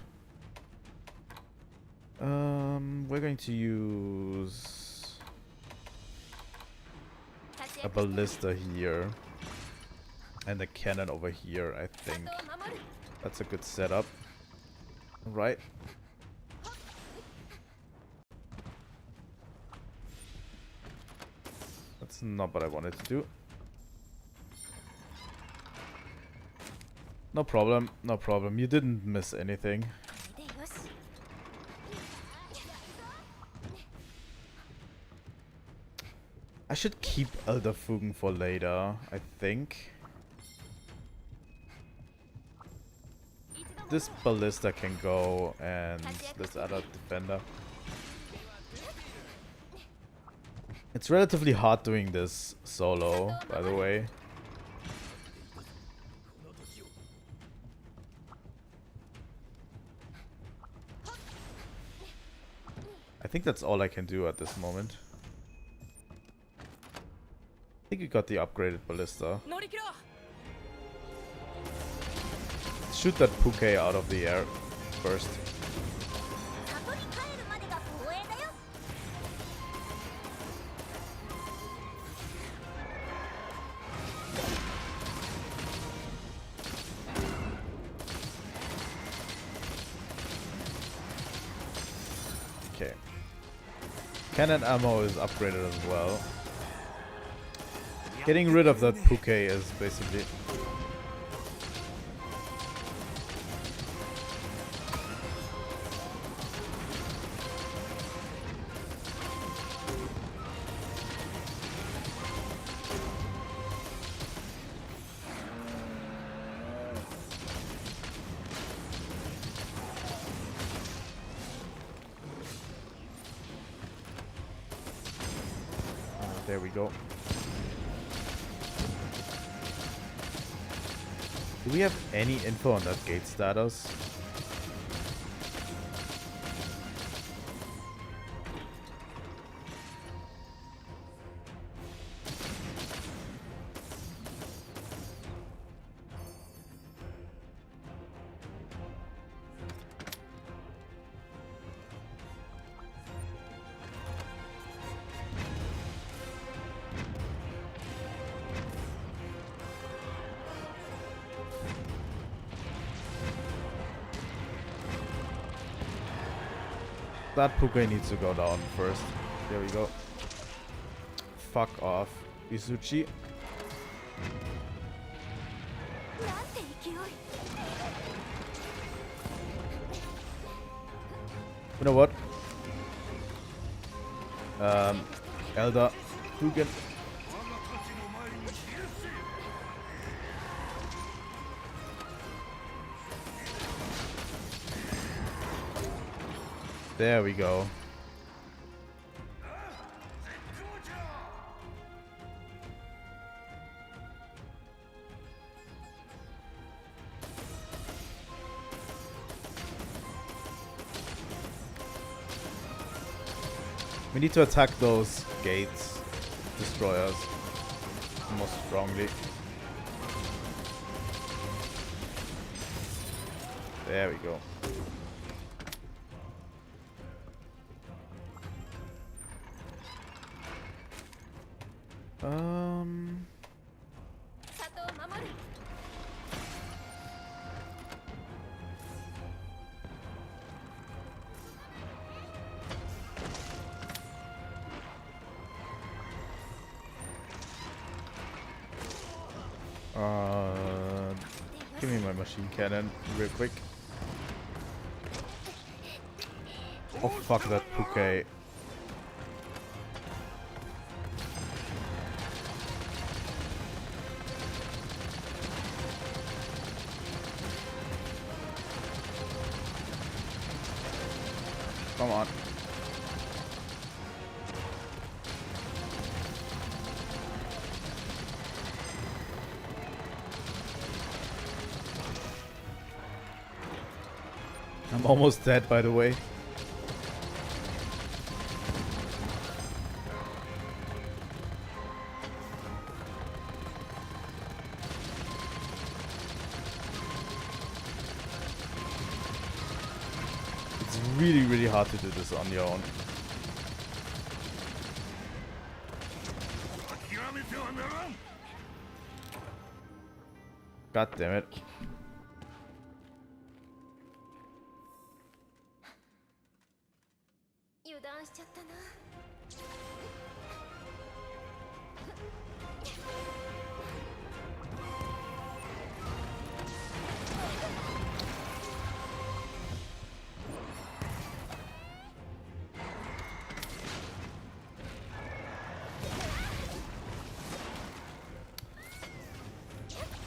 We're going to use a ballista here and a cannon over here, I think. That's a good setup. Right. That's not what I wanted to do. No problem, no problem. You didn't miss anything. I should keep Elderfugen for later, I think. This ballista can go, and this other defender. It's relatively hard doing this solo, by the way. I think that's all I can do at this moment. I think we got the upgraded ballista. Shoot that Puke out of the air first. Okay. Cannon ammo is upgraded as well. Getting rid of that Puke is basically... There we go. Do we have any info on that gate status? That Puke needs to go down first. There we go. Fuck off, Isuchi. You know what? Elder Fugen. There we go. We need to attack those gates, destroyers, more strongly. There we go. Give me my machine cannon real quick. Oh fuck that Puke. Come on. I'm almost dead, by the way. It's really, really hard to do this on your own. God damn it.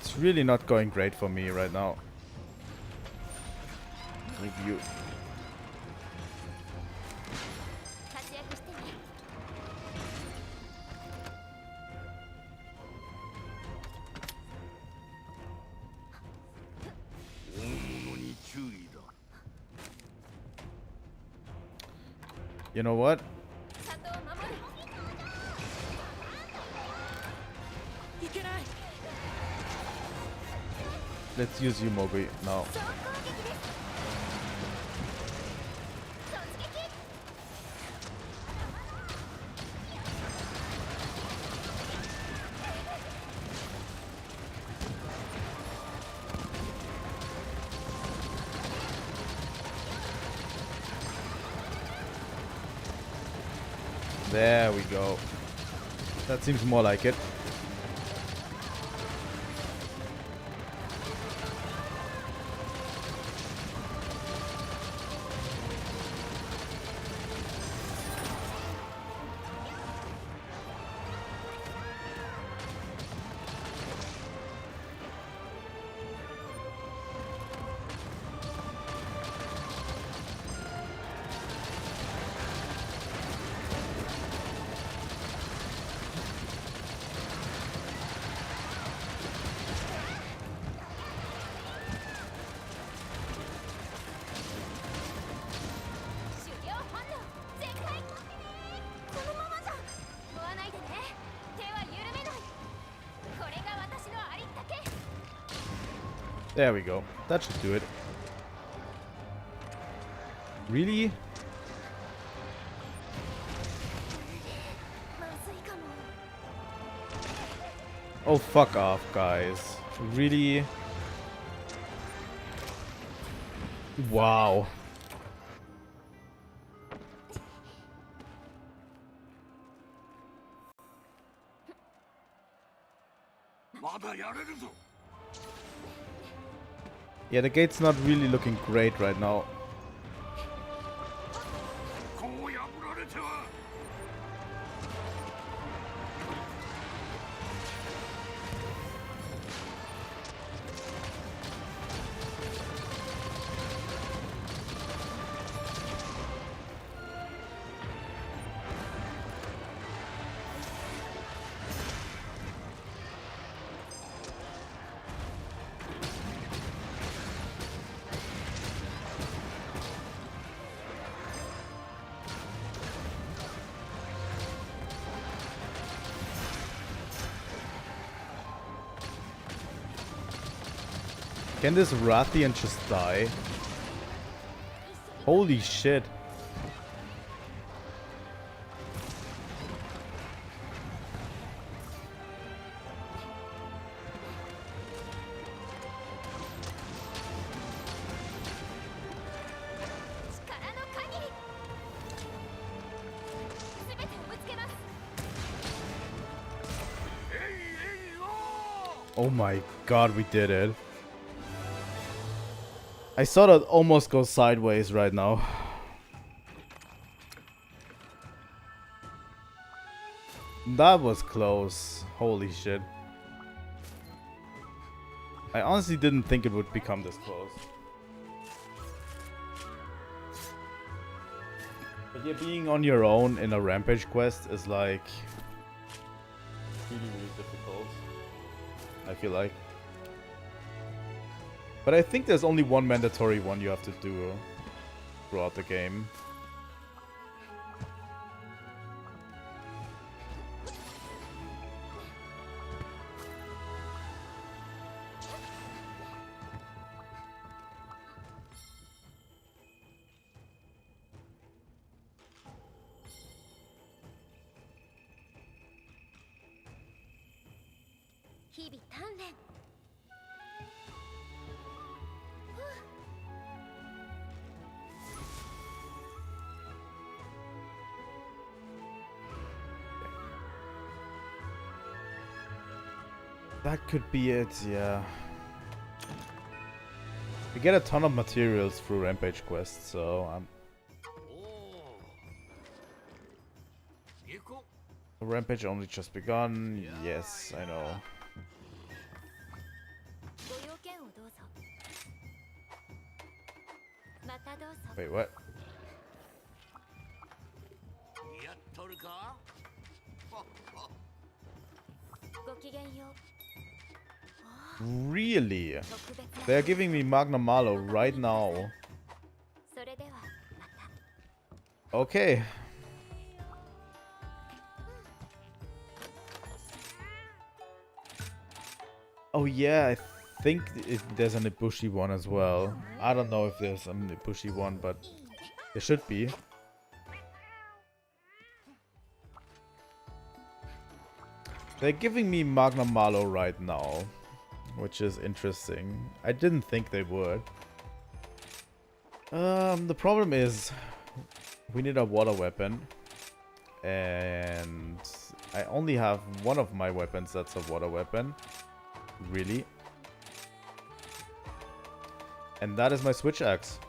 It's really not going great for me right now. Review. You know what? Let's use Yumogi now. There we go. That seems more like it. There we go. That should do it. Really? Oh, fuck off, guys. Really? Wow. Yeah, the gate's not really looking great right now. Can this Rathian just die? Holy shit. Oh my god, we did it. I saw that almost go sideways right now. That was close. Holy shit. I honestly didn't think it would become this close. But yeah, being on your own in a Rampage quest is like really, really difficult, I feel like. But I think there's only one mandatory one you have to do throughout the game. That could be it, yeah. We get a ton of materials through Rampage quests, so The Rampage only just begun. Yes, I know. Wait, what? Really? They're giving me Magna Malo right now. Okay. Oh yeah, I think there's an Ibushi one as well. I don't know if there's an Ibushi one, but there should be. They're giving me Magna Malo right now, which is interesting. I didn't think they would. The problem is we need a water weapon, and I only have one of my weapons that's a water weapon. Really? And that is my switch axe.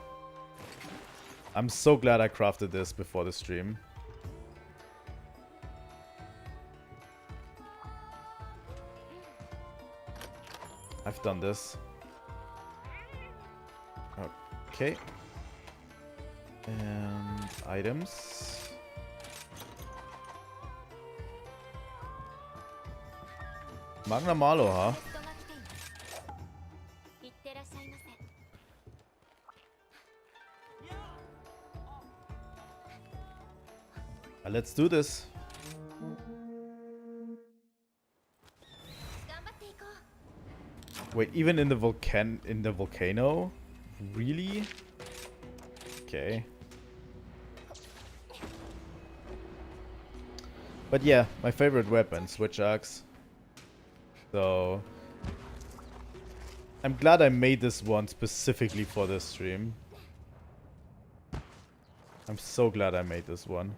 I'm so glad I crafted this before the stream. I've done this. Okay. And items. Magna Malo, huh? Let's do this. Wait, even in the volcano? Really? Okay. But yeah, my favorite weapon, switch axe. So I'm glad I made this one specifically for this stream. I'm so glad I made this one.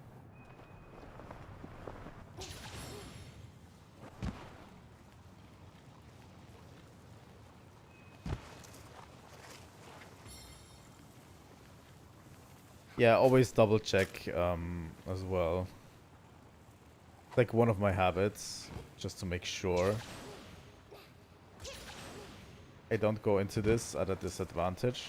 Yeah, always double check as well. Like one of my habits, just to make sure I don't go into this at a disadvantage.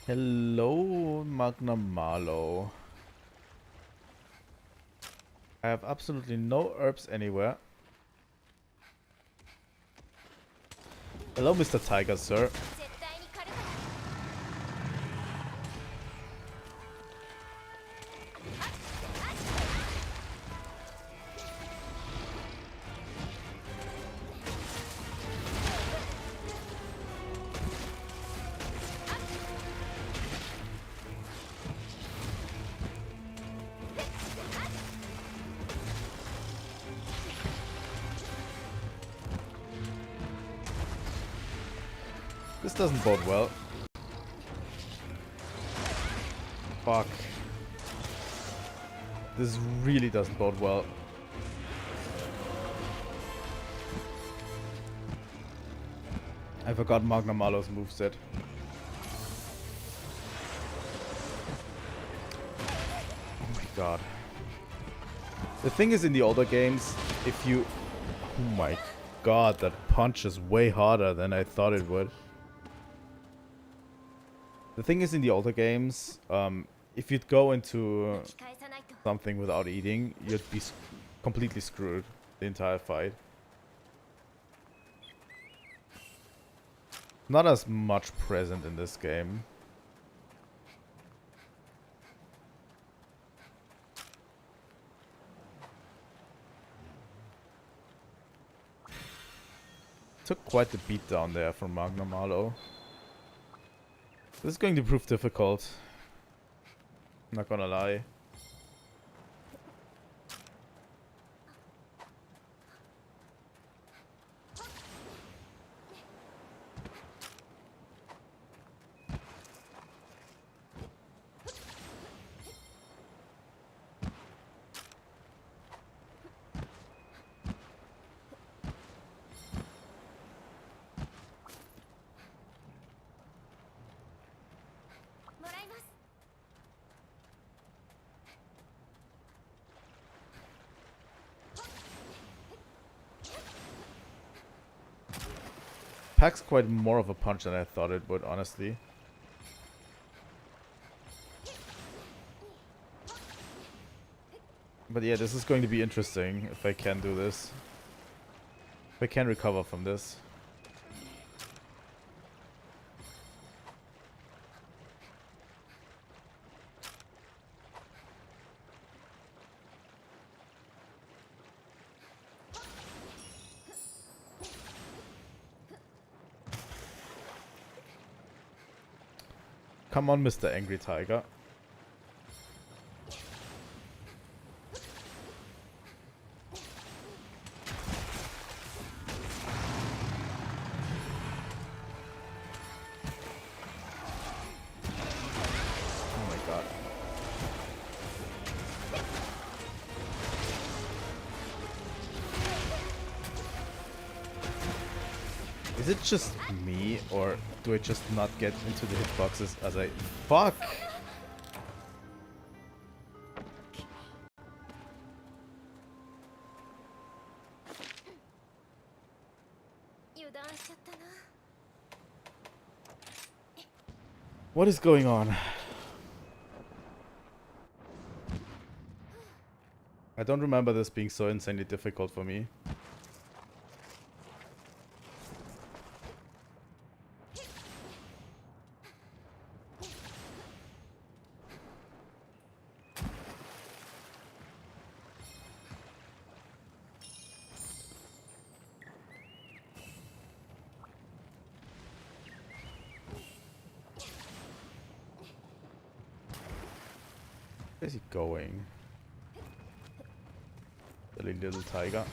Hello, Magna Malo. I have absolutely no herbs anywhere. Hello, Mr. Tiger, sir. This doesn't bode well. Fuck. This really doesn't bode well. I forgot Magna Malo's moveset. Oh my god. The thing is, in the older games, if you... Oh my god, that punch is way harder than I thought it would. The thing is, in the older games, if you'd go into something without eating, you'd be completely screwed the entire fight. Not as much present in this game. Took quite the beat down there from Magna Malo. This is going to prove difficult. Not gonna lie. Packs quite more of a punch than I thought it would, honestly. But yeah, this is going to be interesting if I can do this. If I can recover from this. Come on, Mr. Angry Tiger. Oh my god. Is it just me, or do I just not get into the hitboxes as I... Fuck! What is going on? I don't remember this being so insanely difficult for me. Where's he going? Silly little tiger.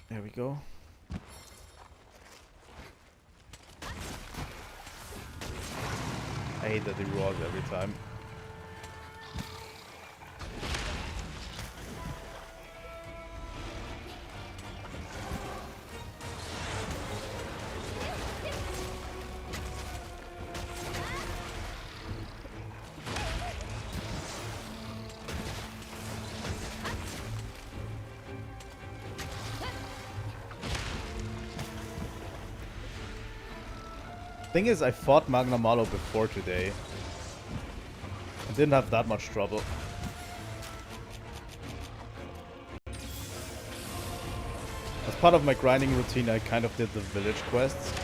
There we go. I hate that he roars every time. Thing is, I fought Magna Malo before today. I didn't have that much trouble. As part of my grinding routine, I kind of did the village quests.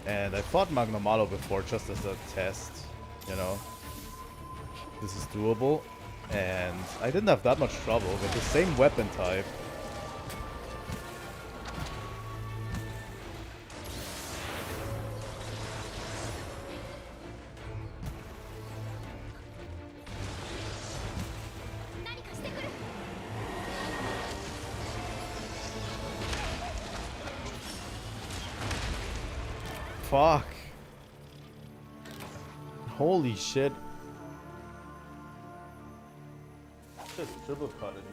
And I fought Magna Malo before just as a test, you know. This is doable. And I didn't have that much trouble with the same weapon type. fuck? Holy shit. Just triple cutted me.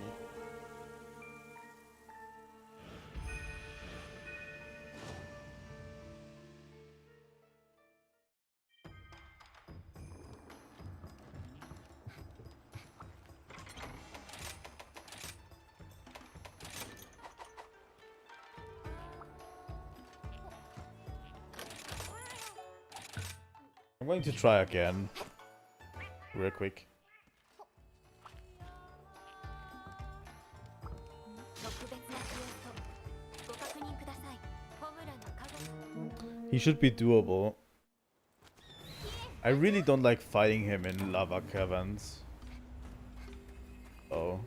I'm going to try again. Real quick. He should be doable. I really don't like fighting him in lava caverns. Oh.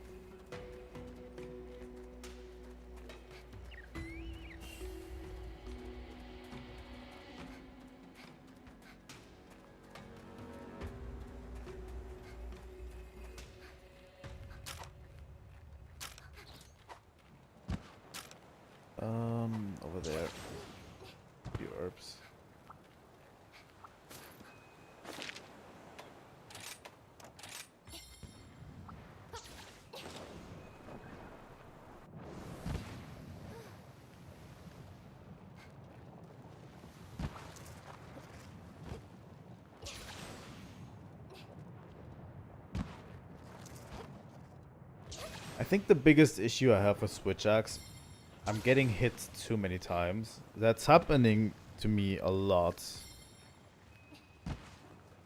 Over there. Few herbs. I think the biggest issue I have with Switch Axe, I'm getting hit too many times. That's happening to me a lot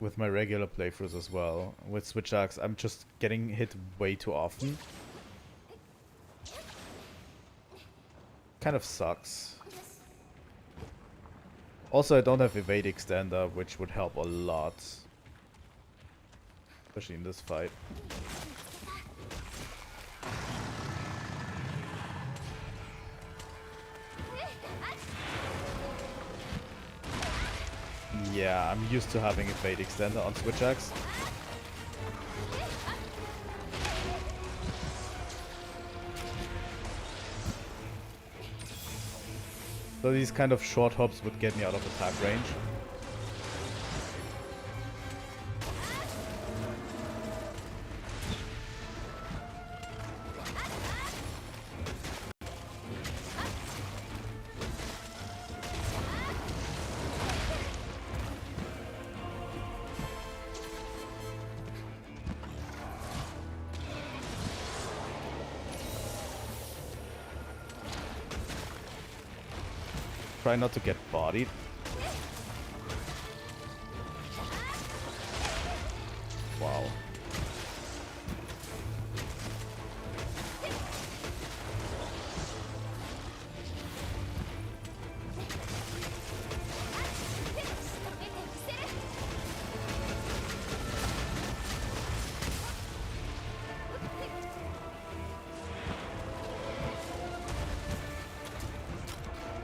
with my regular playthroughs as well. With Switch Axe, I'm just getting hit way too often. Kind of sucks. Also, I don't have evade extender, which would help a lot. Especially in this fight. Yeah, I'm used to having a fade extender on Switch Axe. So these kind of short hops would get me out of attack range. Try not to get bodied. Wow.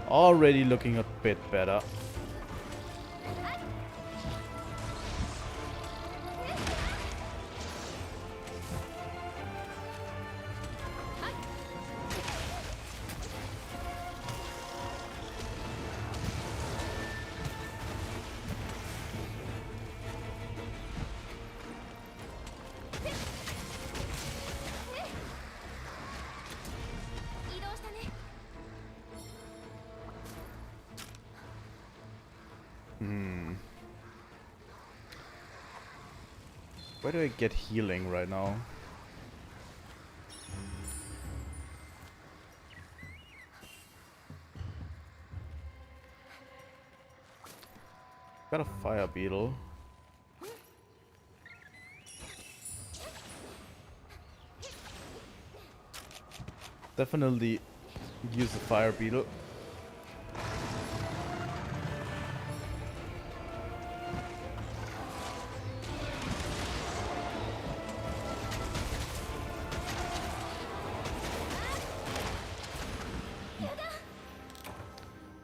Already looking a bit better. Where do I get healing right now? Got a fire beetle. Definitely use the fire beetle.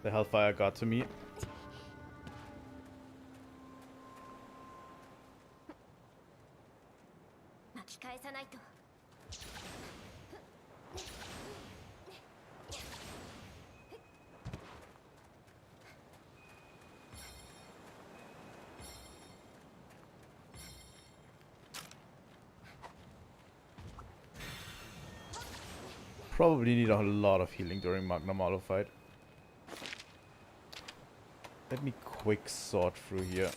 The hellfire got to me. Probably need a lot of healing during Magna Malo fight. Let me quick sort through here.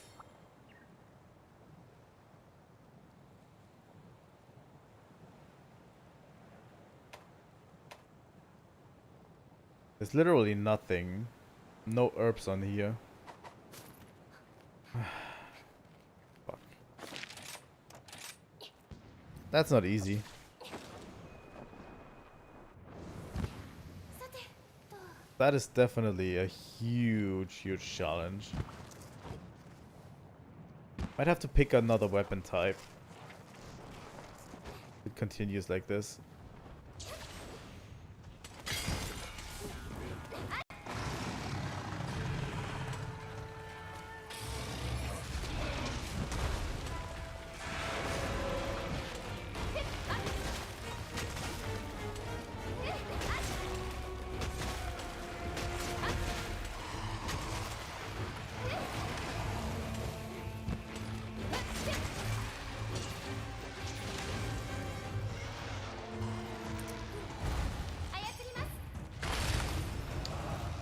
There's literally nothing. No herbs on here. Fuck. That's not easy. That is definitely a huge, huge challenge. Might have to pick another weapon type. It continues like this.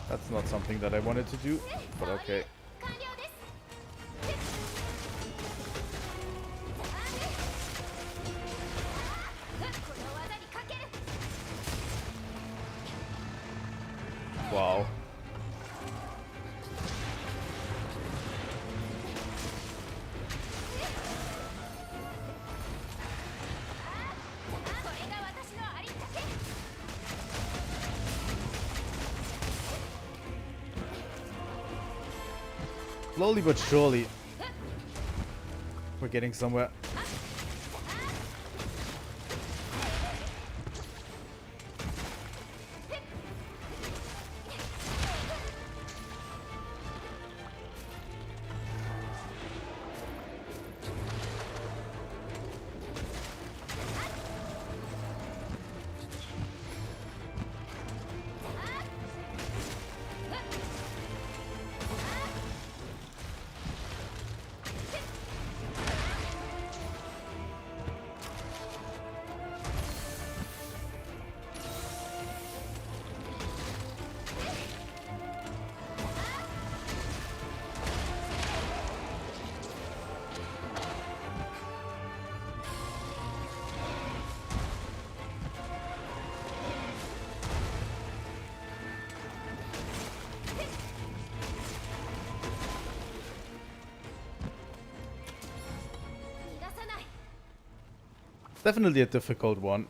That's not something that I wanted to do, but okay. Wow. Slowly but surely, we're getting somewhere. Definitely a difficult one.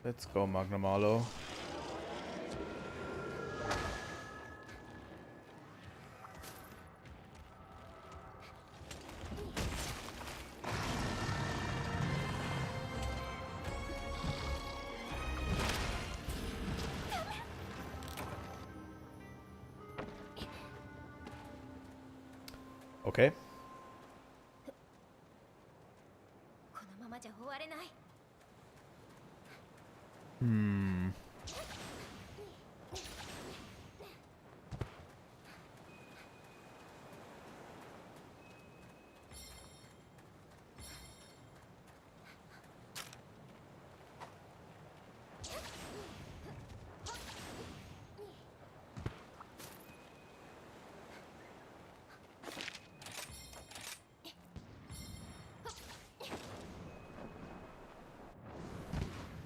Let's go, Magna Malo. Okay.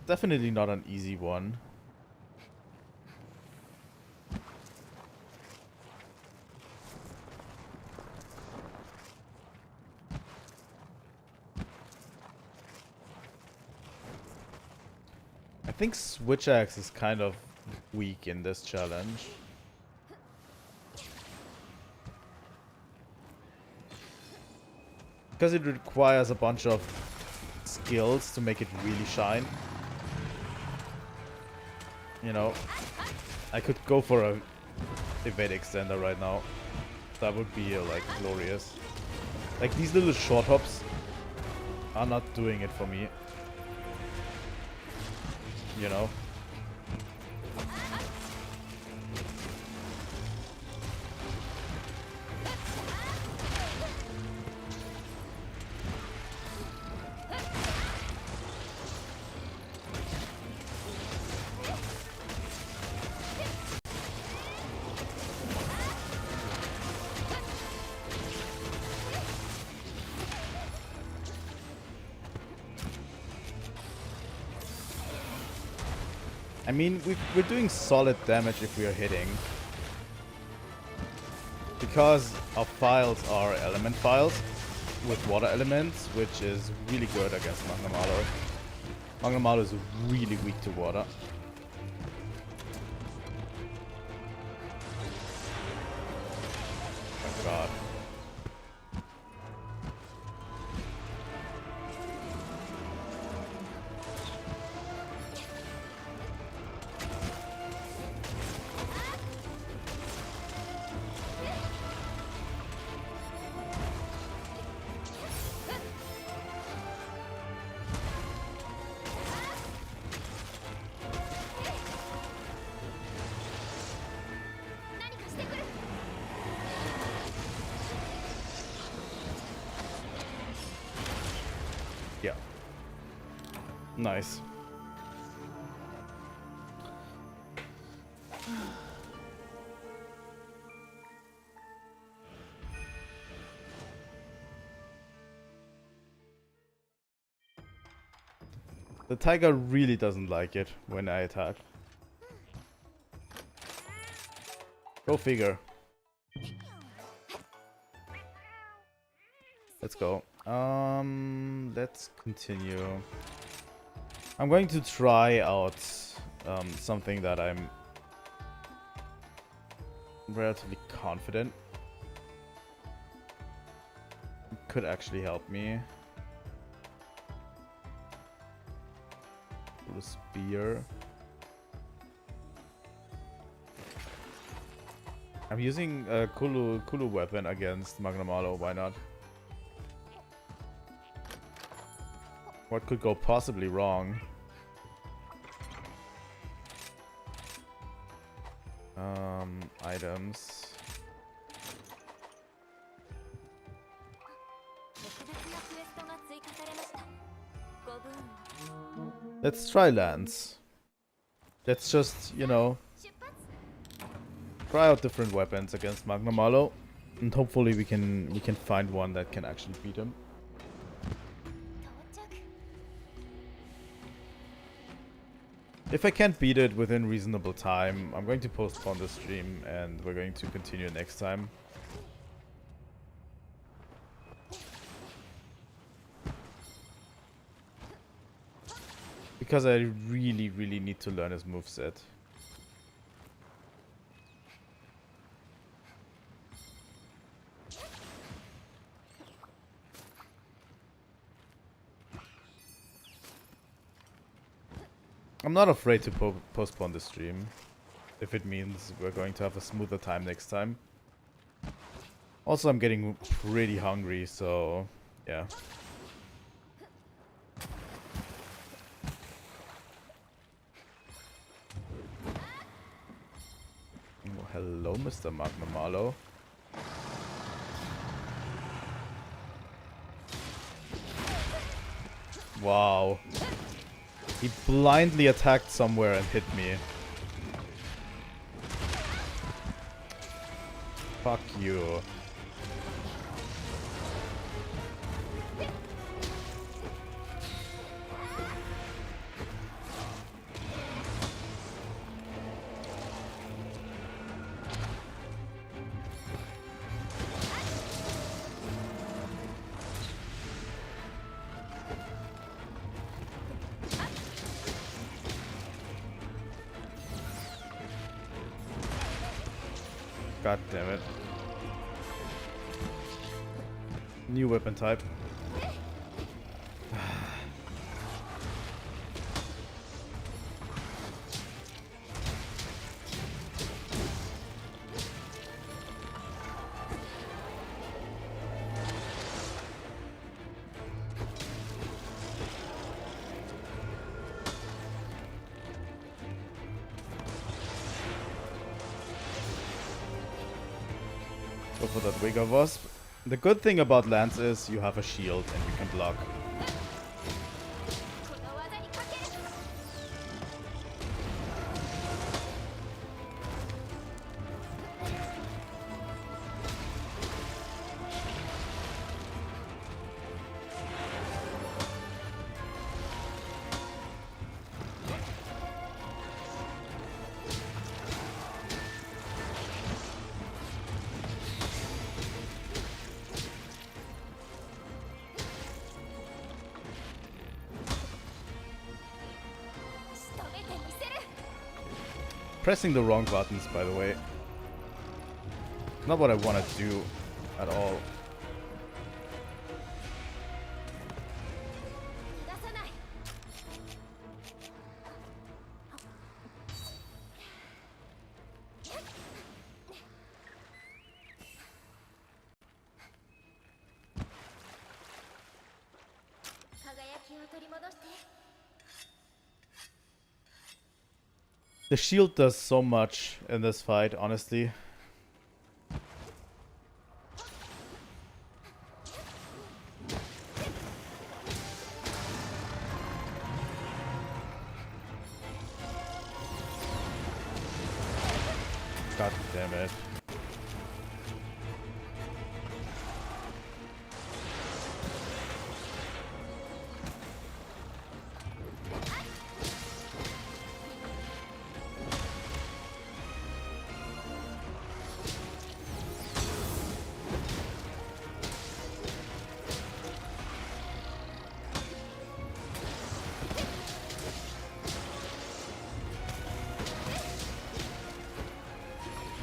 Definitely not an easy one. I think Switch Axe is kind of weak in this challenge. because it requires a bunch of skills to make it really shine. You know, I could go for a evade extender right now. That would be like glorious. Like these little short hops are not doing it for me. You know. I mean, we're doing solid damage if we are hitting. Because our files are element files with water elements, which is really good against Magnamalo. Magnamalo is really weak to water. Oh my god. Yeah. Nice. The tiger really doesn't like it when I attack. Go figure. Let's go. Let's continue. I'm going to try out something that I'm relatively confident could actually help me. The spear. I'm using a Kulu weapon against Magnamalo, why not? What could go possibly wrong? Items. Let's try Lance. Let's just, you know, try out different weapons against Magnamalo, and hopefully we can find one that can actually beat him. If I can't beat it within reasonable time, I'm going to postpone the stream and we're going to continue next time. Because I really, really need to learn his moveset. I'm not afraid to postpone the stream, if it means we're going to have a smoother time next time. Also, I'm getting pretty hungry, so yeah. Oh, hello, Mr. Magnamalo. Wow. He blindly attacked somewhere and hit me. Fuck you. God damn it. New weapon type. Go for that Wigger Wasp. The good thing about Lance is you have a shield and you can block. Pressing the wrong buttons, by the way. Not what I want to do at all. The shield does so much in this fight, honestly. God damn it.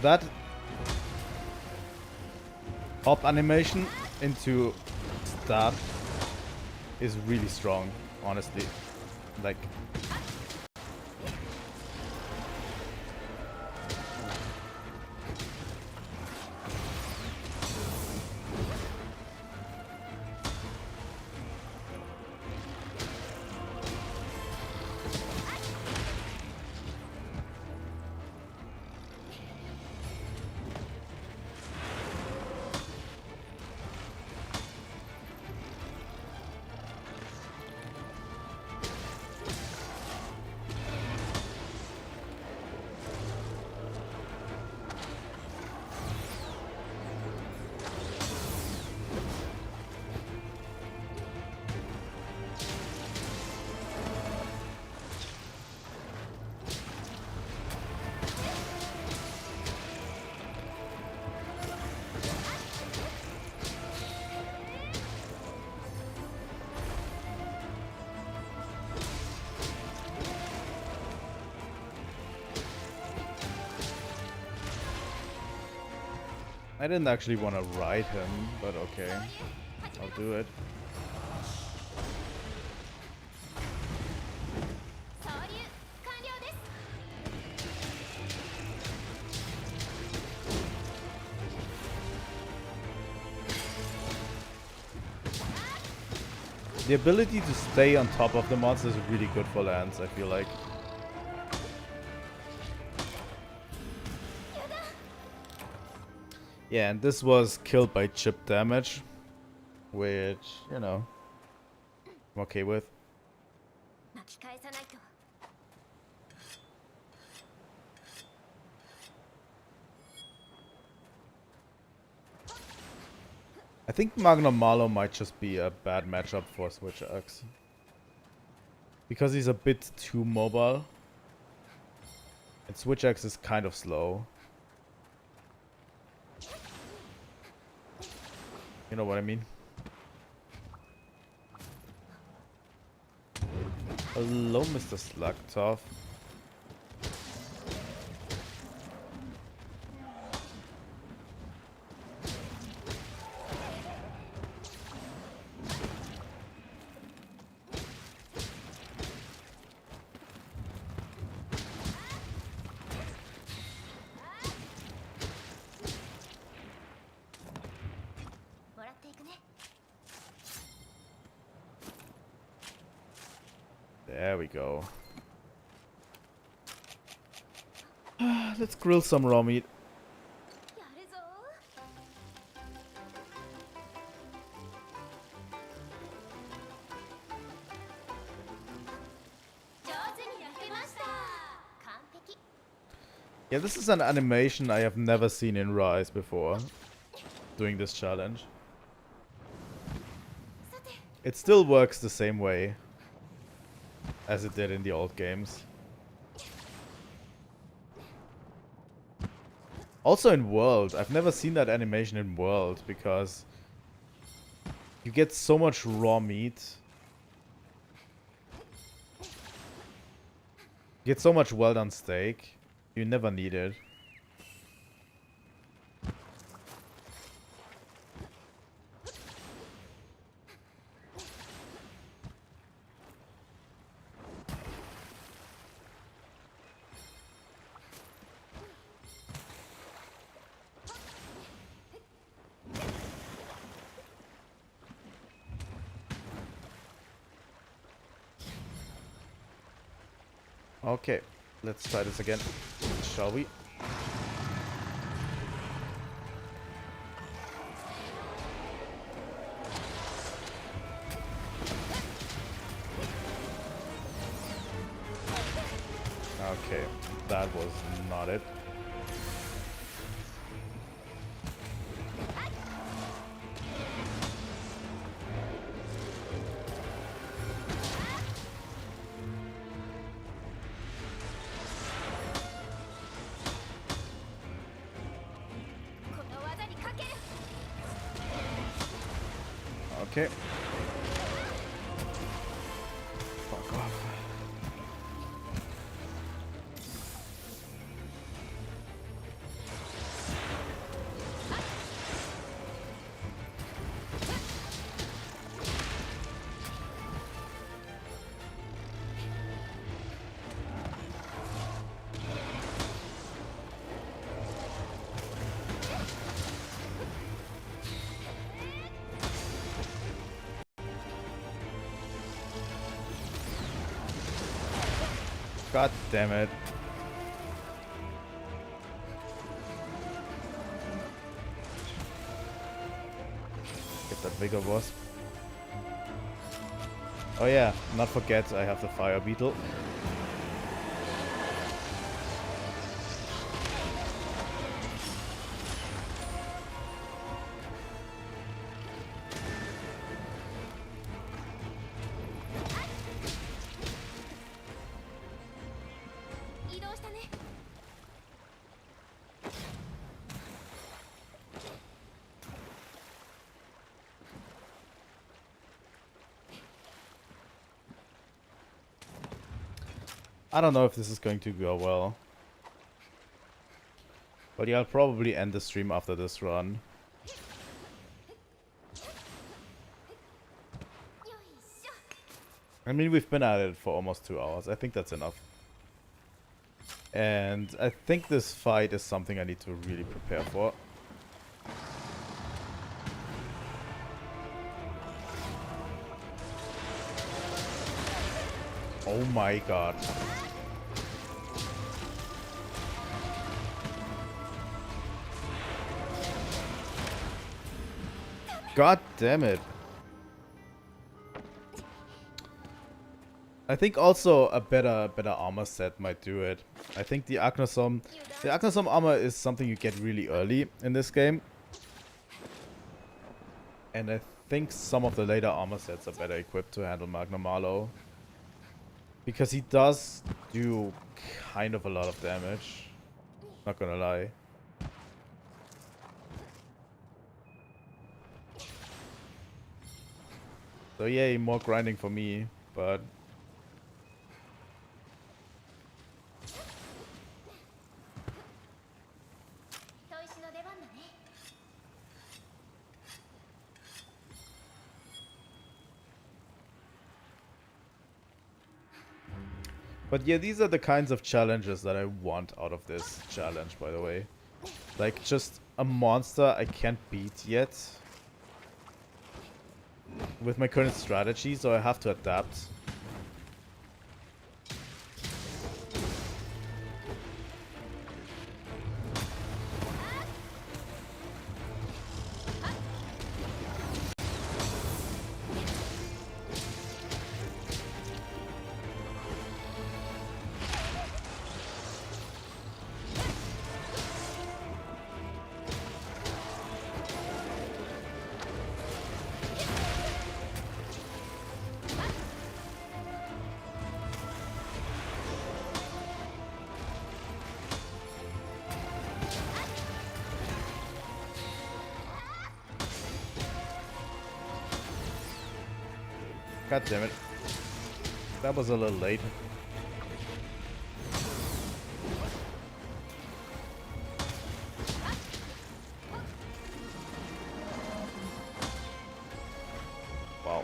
That hop animation into stab is really strong, honestly. Like, I didn't actually want to ride him, but okay. I'll do it. The ability to stay on top of the monster is really good for Lance, I feel like. Yeah, and this was killed by chip damage, which, you know, I'm okay with. I think Magnum Malo might just be a bad matchup for Switch Axe. Because he's a bit too mobile. And Switch Axe is kind of slow. You know what I mean? Hello, Mr. Slugtoff. There we go. Let's grill some raw meat. Yeah, this is an animation I have never seen in Rise before, doing this challenge. It still works the same way as it did in the old games. Also in World, I've never seen that animation in World because you get so much raw meat. You get so much well done steak. You never need it. Okay, let's try this again, shall we? Okay, that was not it. Okay. Fuck off. God damn it. Get that Vigor Wasp. Oh yeah, not forget I have the Fire Beetle. I don't know if this is going to go well. But yeah, I'll probably end the stream after this run. I mean, we've been at it for almost 2 hours. I think that's enough. And I think this fight is something I need to really prepare for. Oh my god. God damn it. I think also a better armor set might do it. I think the Agnosom armor is something you get really early in this game. And I think some of the later armor sets are better equipped to handle Magnamalo. Because he does do kind of a lot of damage. Not gonna lie. So yay, more grinding for me, but... But yeah, these are the kinds of challenges that I want out of this challenge, by the way. Like, just a monster I can't beat yet. With my current strategy, so I have to adapt. God damn it. That was a little late. Wow.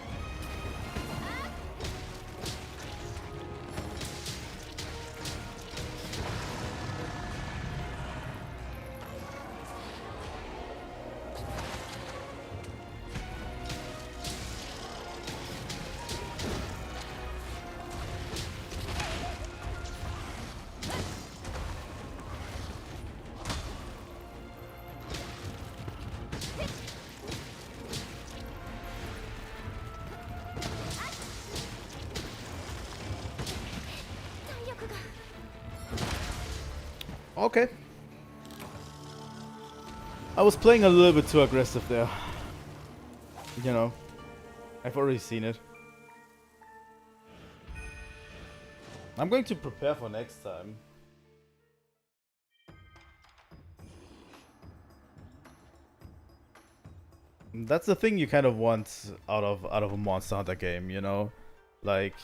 Okay. I was playing a little bit too aggressive there. You know, I've already seen it. I'm going to prepare for next time. That's the thing you kind of want out of a Monster Hunter game, you know? Like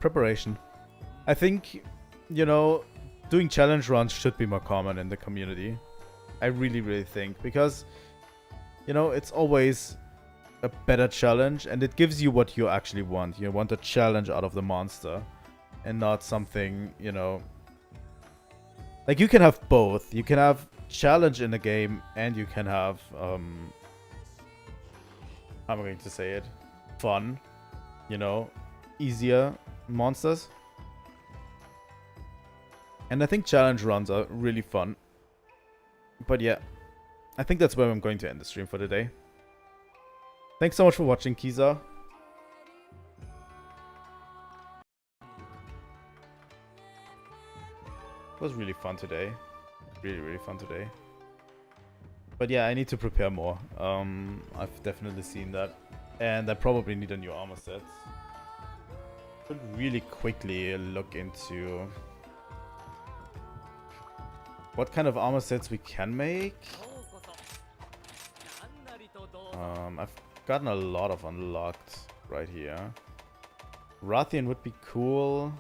preparation. I think, you know, doing challenge runs should be more common in the community. I really think, because, you know, it's always a better challenge and it gives you what you actually want. You want a challenge out of the monster and not something, you know, like you can have both. You can have challenge in the game and you can have how am I going to say it, fun, you know, easier monsters. And I think challenge runs are really fun. But yeah, I think that's where I'm going to end the stream for today. Thanks so much for watching, Kiza. It was really fun today. Really fun today. But yeah, I need to prepare more. I've definitely seen that. And I probably need a new armor set. Could really quickly look into what kind of armor sets we can make. I've gotten a lot of unlocked right here. Rathian would be cool.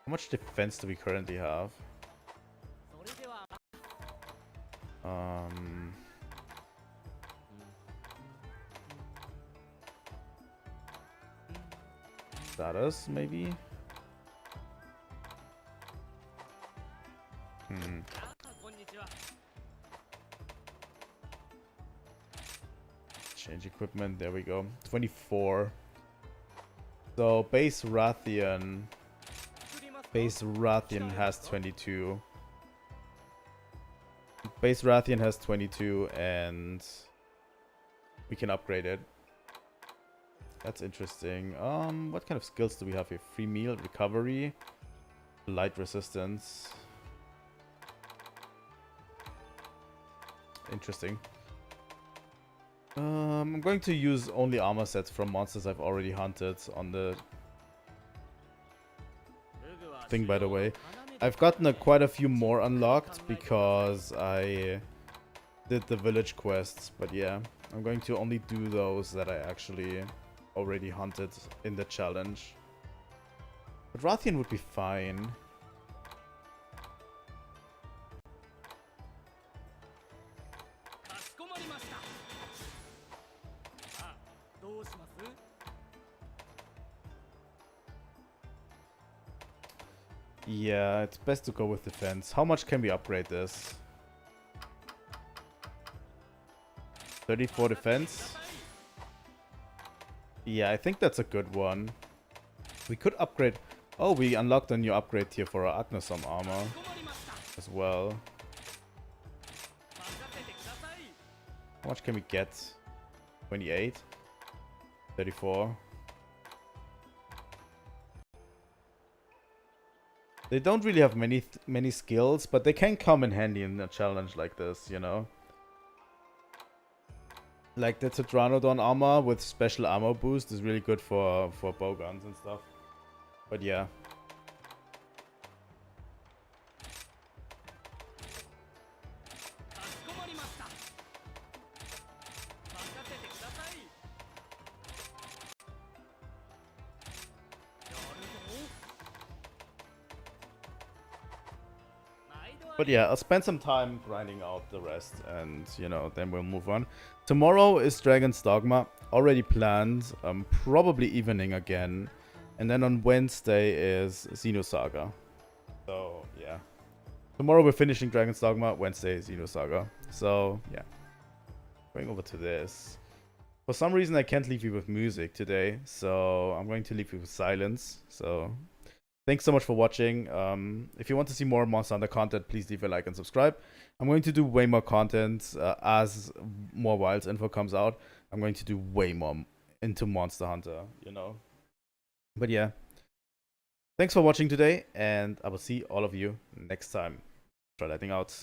How much defense do we currently have? Status, maybe? Change equipment, there we go. 24. So base Rathian has 22. Base Rathian has 22 and we can upgrade it. That's interesting. What kind of skills do we have here? Free meal, recovery, light resistance. Interesting. I'm going to use only armor sets from monsters I've already hunted on the thing, by the way. I've gotten quite a few more unlocked because I did the village quests, but yeah, I'm going to only do those that I actually already hunted in the challenge. But Rathian would be fine. Yeah, it's best to go with defense. How much can we upgrade this? 34 defense? Yeah, I think that's a good one. We could upgrade... Oh, we unlocked a new upgrade here for our Agnesum armor as well. How much can we get? 28? 34? They don't really have many skills, but they can come in handy in a challenge like this, you know? Like the Tetranodon armor with special armor boost is really good for bow guns and stuff. But yeah. But yeah, I'll spend some time grinding out the rest, and you know, then we'll move on. Tomorrow is Dragon's Dogma, already planned. Probably evening again, and then on Wednesday is Xenosaga. So yeah, tomorrow we're finishing Dragon's Dogma. Wednesday is Xenosaga. So yeah, going over to this. For some reason, I can't leave you with music today, so I'm going to leave you with silence. So thanks so much for watching. If you want to see more Monster Hunter content, please leave a like and subscribe. I'm going to do way more content as more Wilds info comes out. I'm going to do way more into Monster Hunter, you know. But yeah, thanks for watching today, and I will see all of you next time. Trilightning out.